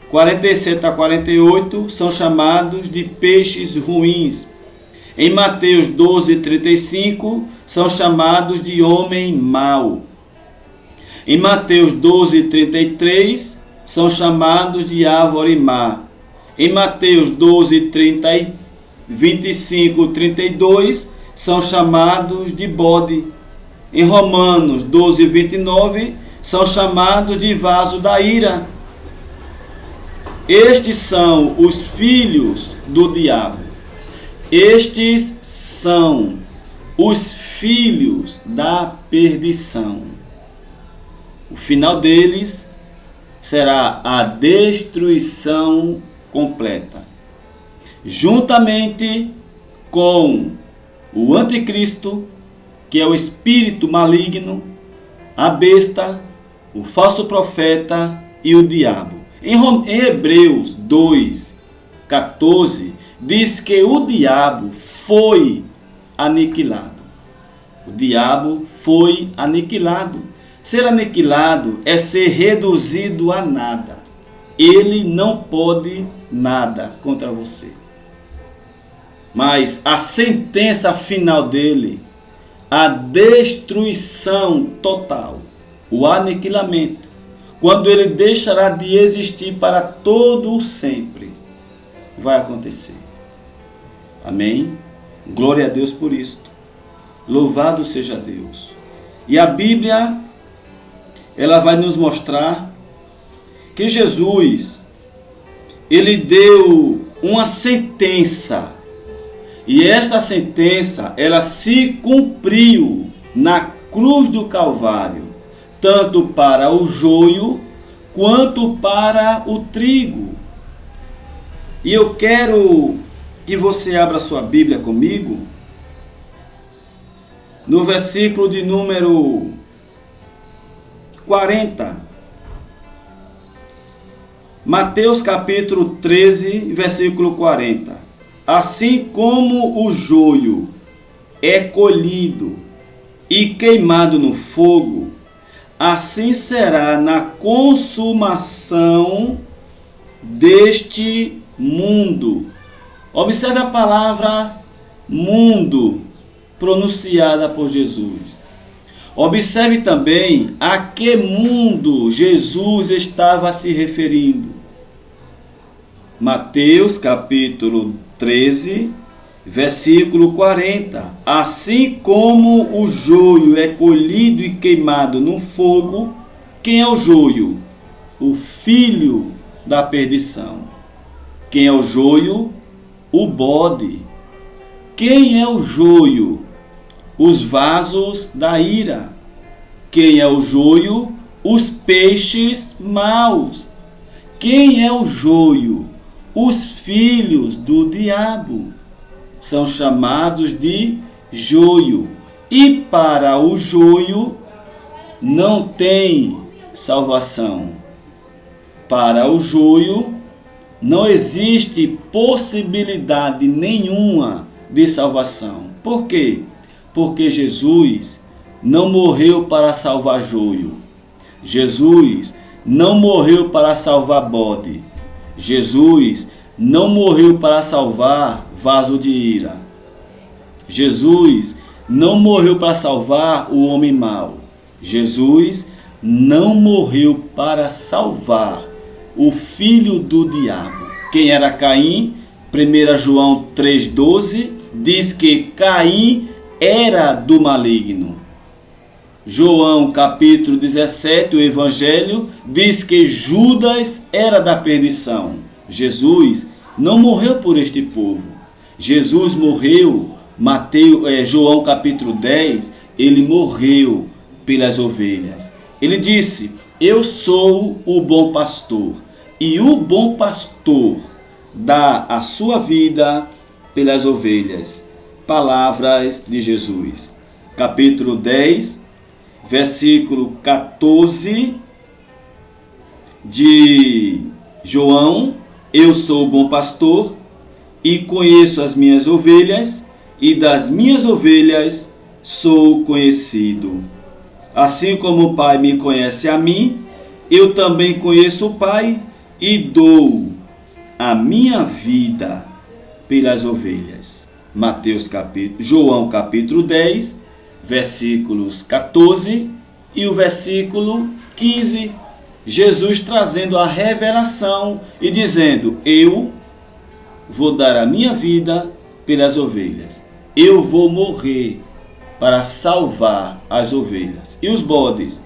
47 a 48, são chamados de peixes ruins. Em Mateus 12, 35, são chamados de homem mau. Em Mateus 12, 33, são chamados de árvore má. Em Mateus 12, 25, 32, são chamados de bode. Em Romanos 12, 29, são chamados de vaso da ira. Estes são os filhos do diabo. Estes são os filhos da perdição. O final deles será a destruição completa, juntamente com o anticristo, que é o espírito maligno, a besta, o falso profeta e o diabo. Em Hebreus 2, 14, diz que o diabo foi aniquilado. O diabo foi aniquilado. Ser aniquilado é ser reduzido a nada. Ele não pode nada contra você. Mas a sentença final dele, a destruição total, o aniquilamento, quando ele deixará de existir para todo o sempre, vai acontecer. Amém? Glória a Deus por isto. Louvado seja Deus. E a Bíblia, ela vai nos mostrar que Jesus, ele deu uma sentença. E esta sentença, ela se cumpriu na cruz do Calvário, tanto para o joio quanto para o trigo. E eu quero que você abra sua Bíblia comigo no versículo de número 40. Mateus capítulo 13, versículo 40. Assim como o joio é colhido e queimado no fogo, assim será na consumação deste mundo. Observe a palavra mundo pronunciada por Jesus. Observe também a que mundo Jesus estava se referindo. Mateus capítulo 13, versículo 40. Assim como o joio é colhido e queimado no fogo, quem é o joio? O filho da perdição. Quem é o joio? O bode. Quem é o joio? Os vasos da ira. Quem é o joio? Os peixes maus. Quem é o joio? Os filhos do diabo. São chamados de joio. E para o joio não tem salvação. Para o joio não existe possibilidade nenhuma de salvação. Por quê? Porque Jesus não morreu para salvar joio. Jesus não morreu para salvar bode. Jesus não morreu para salvar vaso de ira. Jesus não morreu para salvar o homem mau. Jesus não morreu para salvar o filho do diabo. Quem era Caim? 1 João 3,12 diz que Caim era do maligno. João capítulo 17, o Evangelho, diz que Judas era da perdição. Jesus não morreu por este povo. Jesus morreu, João capítulo 10, ele morreu pelas ovelhas. Ele disse: Eu sou o bom pastor, e o bom pastor dá a sua vida pelas ovelhas. Palavras de Jesus. Capítulo 10, versículo 14 de João. Eu sou o bom pastor e conheço as minhas ovelhas, e das minhas ovelhas sou conhecido. Assim como o Pai me conhece a mim, eu também conheço o Pai e dou a minha vida pelas ovelhas. João capítulo 10, versículos 14 e o versículo 15. Jesus trazendo a revelação e dizendo: eu vou dar a minha vida pelas ovelhas. Eu vou morrer para salvar as ovelhas. E os bodes,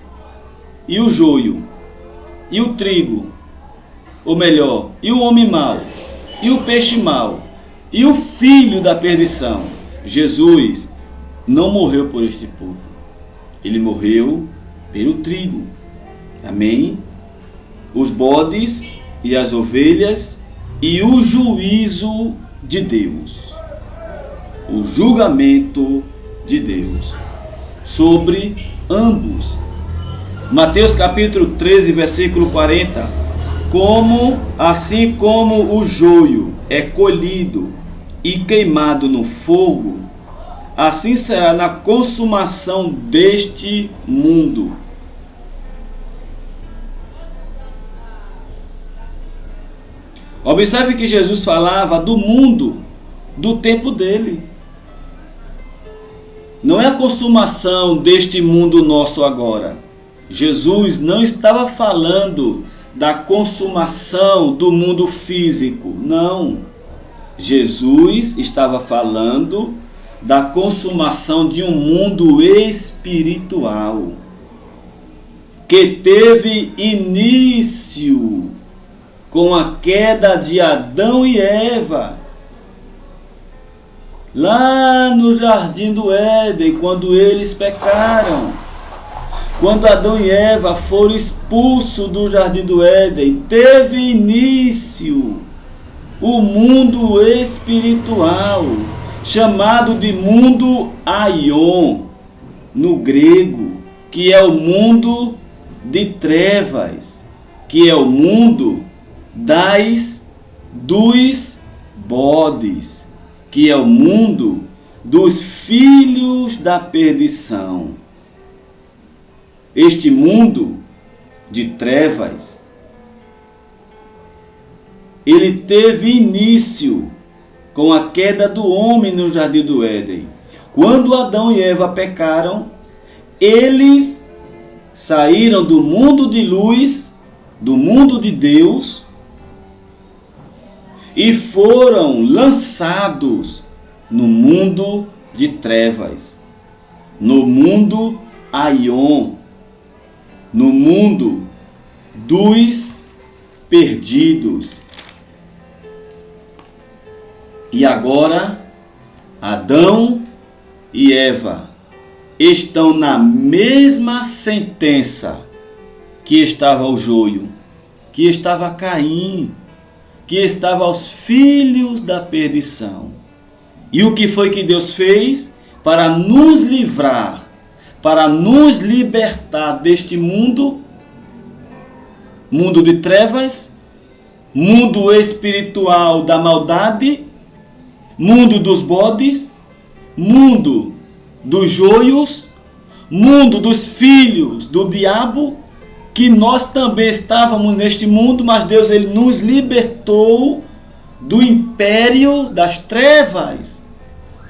e o joio, e o trigo, ou melhor, e o homem mau, e o peixe mau, e o filho da perdição. Jesus não morreu por este povo. Ele morreu pelo trigo. Amém? Os bodes e as ovelhas e o juízo de Deus. O julgamento de Deus sobre ambos. Mateus capítulo 13, versículo 40. Assim como o joio é colhido e queimado no fogo, assim será na consumação deste mundo. Observe que Jesus falava do mundo, do tempo dele. Não é a consumação deste mundo nosso agora. Jesus não estava falando da consumação do mundo físico, não. Jesus estava falando da consumação de um mundo espiritual que teve início com a queda de Adão e Eva, lá no jardim do Éden, quando eles pecaram. Quando Adão e Eva foram expulsos do jardim do Éden, teve início o mundo espiritual, chamado de mundo Aion, no grego, que é o mundo de trevas, que é o mundo dos bodes, que é o mundo dos filhos da perdição. Este mundo de trevas, ele teve início com a queda do homem no jardim do Éden. Quando Adão e Eva pecaram, eles saíram do mundo de luz, do mundo de Deus, e foram lançados no mundo de trevas, no mundo Aion, no mundo dos perdidos. E agora, Adão e Eva estão na mesma sentença que estava o joio, que estava Caim, que estava aos filhos da perdição. E o que foi que Deus fez para nos livrar, para nos libertar deste mundo de trevas, mundo espiritual da maldade, mundo dos bodes, mundo dos joios, mundo dos filhos do diabo, que nós também estávamos neste mundo, mas Deus ele nos libertou do império das trevas.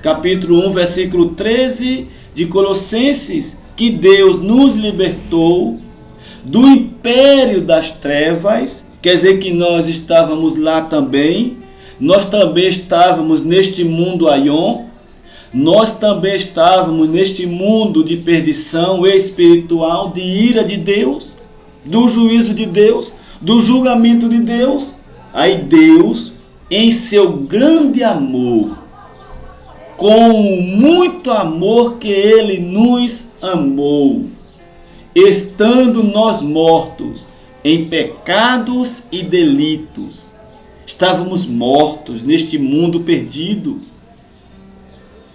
Capítulo 1, versículo 13 de Colossenses, que Deus nos libertou do império das trevas, quer dizer que nós estávamos lá também, nós também estávamos neste mundo Aion, nós também estávamos neste mundo de perdição espiritual, de ira de Deus, do juízo de Deus, do julgamento de Deus. Aí Deus, em seu grande amor, com muito amor que Ele nos amou, estando nós mortos em pecados e delitos. Estávamos mortos neste mundo perdido.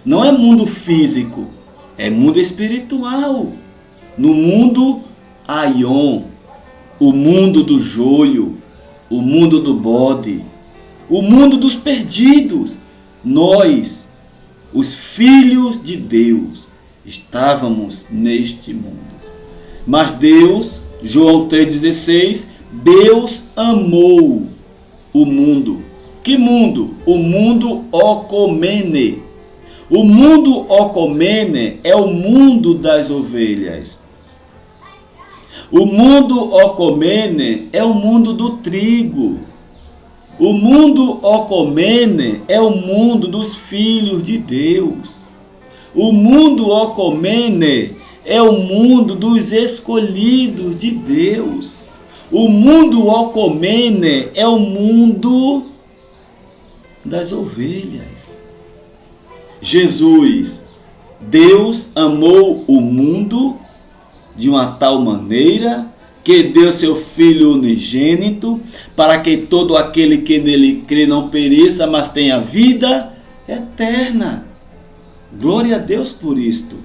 Não é mundo físico, é mundo espiritual. No mundo Aion, o mundo do joio, o mundo do bode, o mundo dos perdidos. Nós, os filhos de Deus, estávamos neste mundo. Mas Deus, João 3,16, Deus amou o mundo. Que mundo? O mundo Okomene. O mundo Okomene é o mundo das ovelhas. O mundo Okomene é o mundo do trigo. O mundo Okomene é o mundo dos filhos de Deus. O mundo Okomene é o mundo dos escolhidos de Deus. O mundo Okomene é o mundo das ovelhas. Jesus, Deus amou o mundo de uma tal maneira que deu seu Filho unigênito, para que todo aquele que nele crê não pereça, mas tenha vida eterna. Glória a Deus por isto.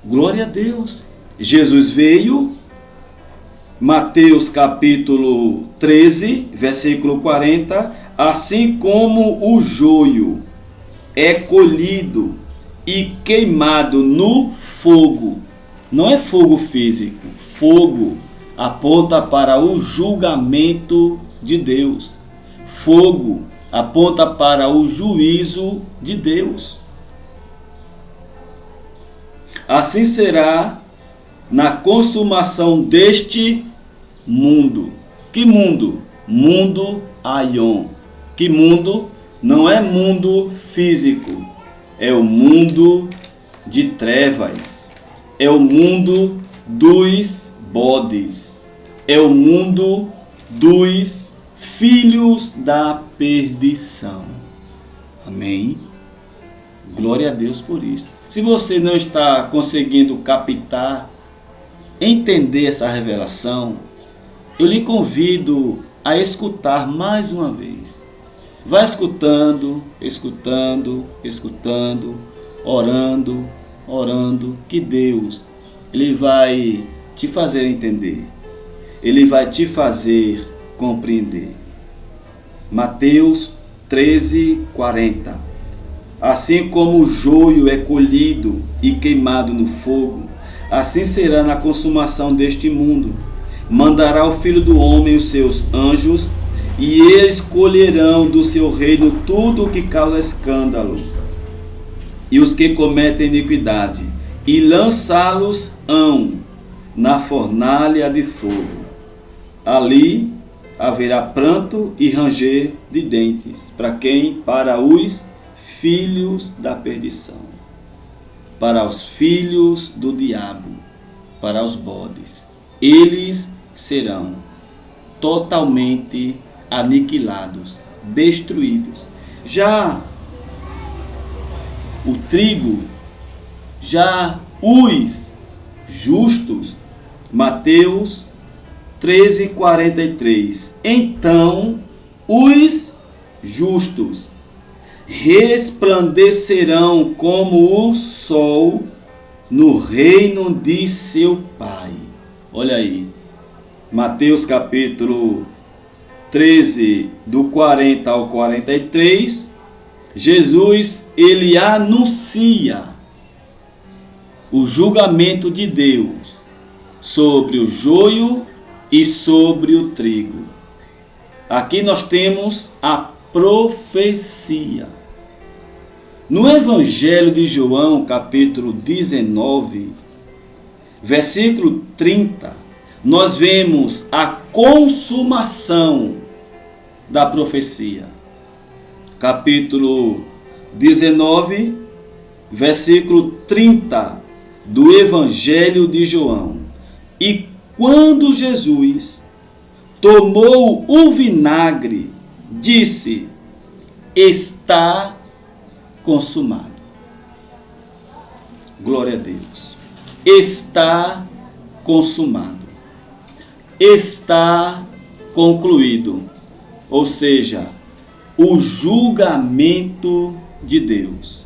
Glória a Deus. Jesus veio, Mateus capítulo 13, versículo 40, assim como o joio é colhido e queimado no fogo. Não é fogo físico. Fogo aponta para o julgamento de Deus. Fogo aponta para o juízo de Deus. Assim será na consumação deste mundo. Que mundo? Mundo Aion. Que mundo? Não é mundo físico. É o mundo de trevas. É o mundo dos bodes. É o mundo dos filhos da perdição. Amém? Glória a Deus por isso. Se você não está conseguindo captar, entender essa revelação, eu lhe convido a escutar mais uma vez. Vai escutando, orando, que Deus, Ele vai te fazer entender. Ele vai te fazer compreender. Mateus 13, 40. Assim como o joio é colhido e queimado no fogo, assim será na consumação deste mundo. Mandará o Filho do Homem os seus anjos, e eles colherão do seu reino tudo o que causa escândalo, e os que cometem iniquidade, e lançá-los-ão na fornalha de fogo. Ali haverá pranto e ranger de dentes. Para quem? Para os filhos da perdição, para os filhos do diabo, para os bodes. Eles serão totalmente aniquilados, destruídos. Já o trigo, já os justos, Mateus 13, 43. Então os justos resplandecerão como o sol no reino de seu Pai. Olha aí, Mateus capítulo 13, do 40 ao 43, Jesus, ele anuncia o julgamento de Deus sobre o joio e sobre o trigo. Aqui nós temos a profecia. No Evangelho de João, capítulo 19, versículo 30, nós vemos a consumação da profecia. Capítulo 19, versículo 30 do Evangelho de João. E quando Jesus tomou o vinagre, disse: está consumado. Glória a Deus. Está consumado. Está concluído. Ou seja, o julgamento de Deus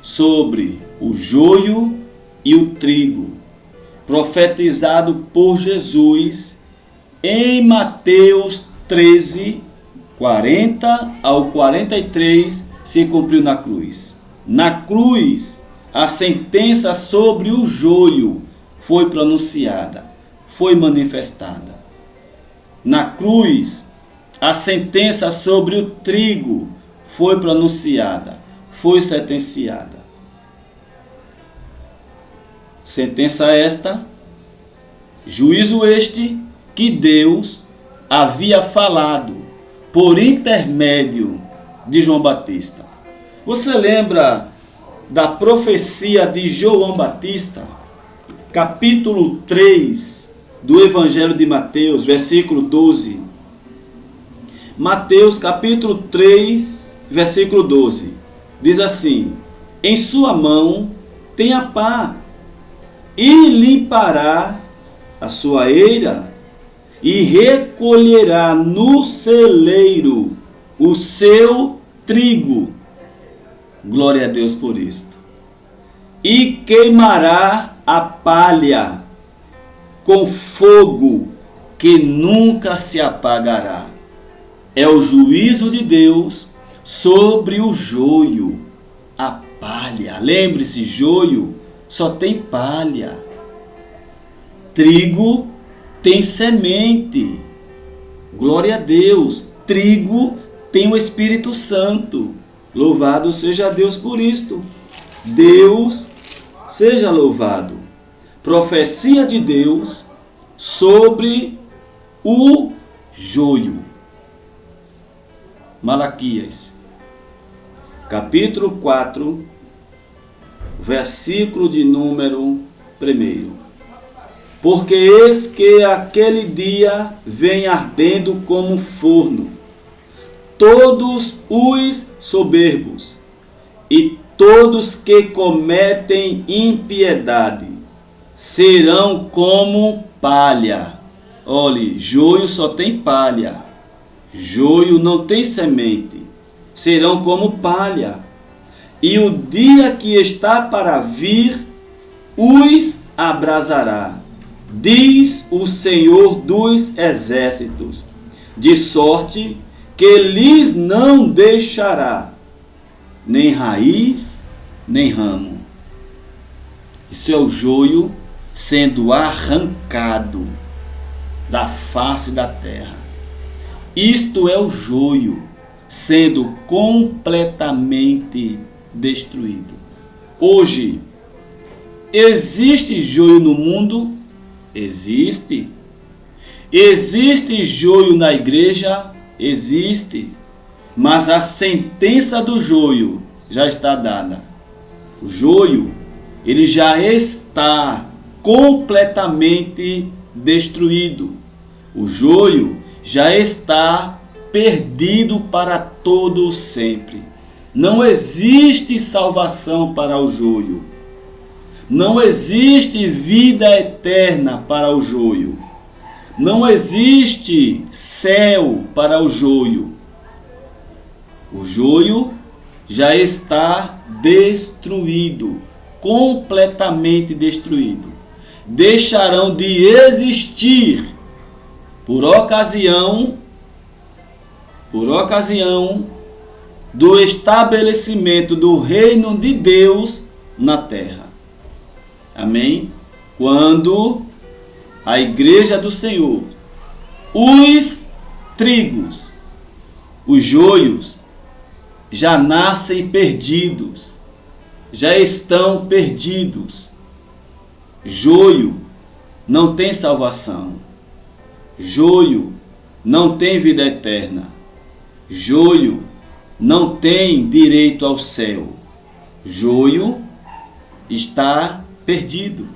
sobre o joio e o trigo, profetizado por Jesus em Mateus 13, 40 ao 43, se cumpriu na cruz. Na cruz, a sentença sobre o joio foi pronunciada, foi manifestada. Na cruz, a sentença sobre o trigo foi pronunciada, foi sentenciada. Sentença esta, juízo este que Deus havia falado por intermédio de João Batista. Você lembra da profecia de João Batista, capítulo 3 do Evangelho de Mateus, versículo 12. Mateus, capítulo 3, versículo 12. Diz assim: em sua mão tem a pá, e limpará a sua eira, e recolherá no celeiro o seu trigo. Glória a Deus por isto. E queimará a palha com fogo que nunca se apagará. É o juízo de Deus sobre o joio, a palha. Lembre-se, joio só tem palha. Trigo tem semente. Glória a Deus. Trigo tem o Espírito Santo. Louvado seja Deus por isto. Deus seja louvado. Profecia de Deus sobre o joio. Malaquias, capítulo 4, versículo de número 1. Porque eis que aquele dia vem ardendo como um forno, todos os soberbos e todos que cometem impiedade serão como palha. Olhe, joio só tem palha, joio não tem semente, serão como palha. E o dia que está para vir os abrasará, diz o Senhor dos exércitos, de sorte que lhes não deixará nem raiz, nem ramo. Isso é o joio sendo arrancado da face da terra. Isto é o joio sendo completamente destruído. Hoje, existe joio no mundo? Existe. Existe joio na igreja? Existe. Mas a sentença do joio já está dada. O joio, ele já está completamente destruído. O joio já está perdido para todo sempre. Não existe salvação para o joio. Não existe vida eterna para o joio. Não existe céu para o joio. O joio já está destruído, completamente destruído. Deixarão de existir por ocasião do estabelecimento do reino de Deus na terra. Amém? Quando a igreja do Senhor, os trigos, os joios, já nascem perdidos, já estão perdidos. Joio não tem salvação. Joio não tem vida eterna. Joio não tem direito ao céu. Joio está perdido.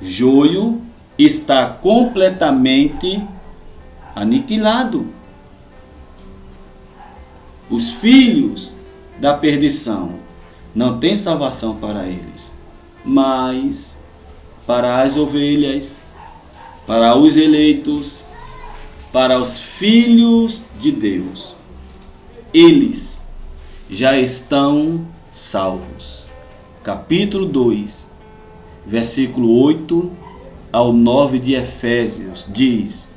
Joio está completamente aniquilado. Os filhos da perdição não têm salvação para eles, mas para as ovelhas para os eleitos, para os filhos de Deus. Eles já estão salvos. Capítulo 2, versículo 8 ao 9 de Efésios diz: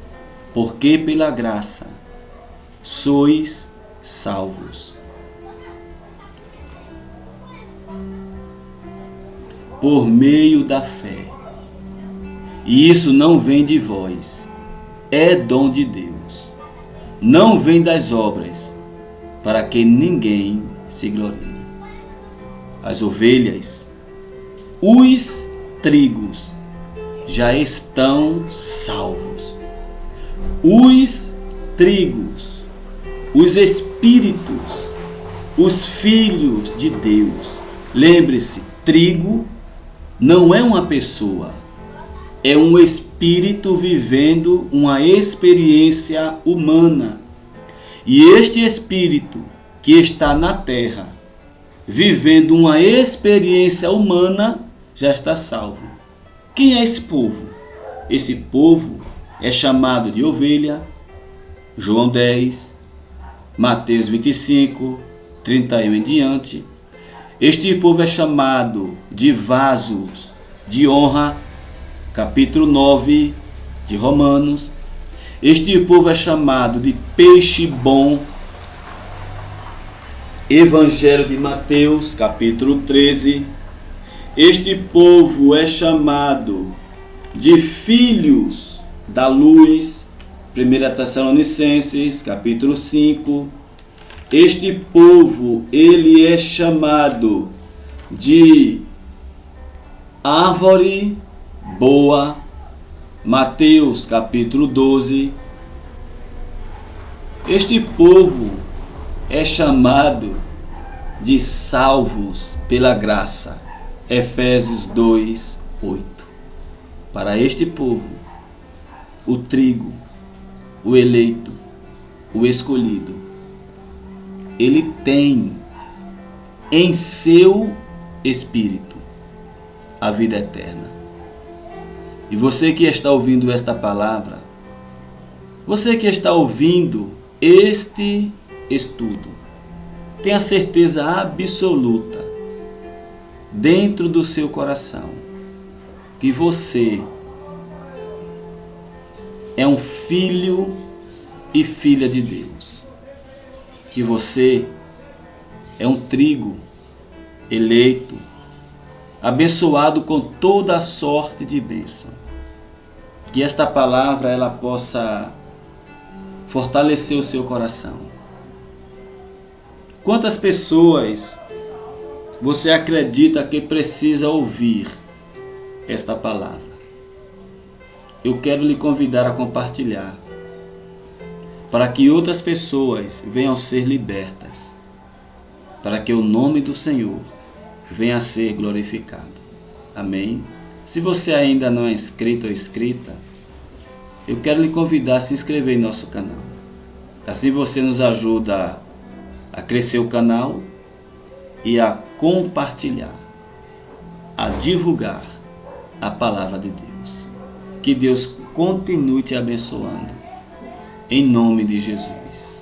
porque pela graça sois salvos, por meio da fé. E isso não vem de vós, é dom de Deus. Não vem das obras, para que ninguém se glorie. As ovelhas, os trigos, já estão salvos. Os trigos, os espíritos, os filhos de Deus. Lembre-se, trigo não é uma pessoa, é um espírito vivendo uma experiência humana. E este espírito que está na terra, vivendo uma experiência humana, já está salvo. Quem é esse povo? Esse povo é chamado de ovelha, João 10, Mateus 25, 31 em diante. Este povo é chamado de vasos de honra, capítulo 9 de Romanos. Este povo é chamado de peixe bom, Evangelho de Mateus, capítulo 13. Este povo é chamado de filhos da luz, 1 Tessalonicenses, capítulo 5. Este povo, ele é chamado de árvore boa, Mateus, capítulo 12. Este povo é chamado de salvos pela graça, Efésios 2, 8. Para este povo, o trigo, o eleito, o escolhido, ele tem em seu espírito a vida eterna. E você que está ouvindo esta palavra, você que está ouvindo este estudo, tenha certeza absoluta dentro do seu coração que você é um filho e filha de Deus, que você é um trigo eleito, abençoado com toda a sorte de bênção. Que esta palavra ela possa fortalecer o seu coração. Quantas pessoas você acredita que precisa ouvir esta palavra? Eu quero lhe convidar a compartilhar, para que outras pessoas venham ser libertas, para que o nome do Senhor venha a ser glorificado. Amém? Se você ainda não é inscrito ou inscrita, eu quero lhe convidar a se inscrever em nosso canal. Assim você nos ajuda a crescer o canal e a compartilhar, a divulgar a palavra de Deus. Que Deus continue te abençoando, em nome de Jesus.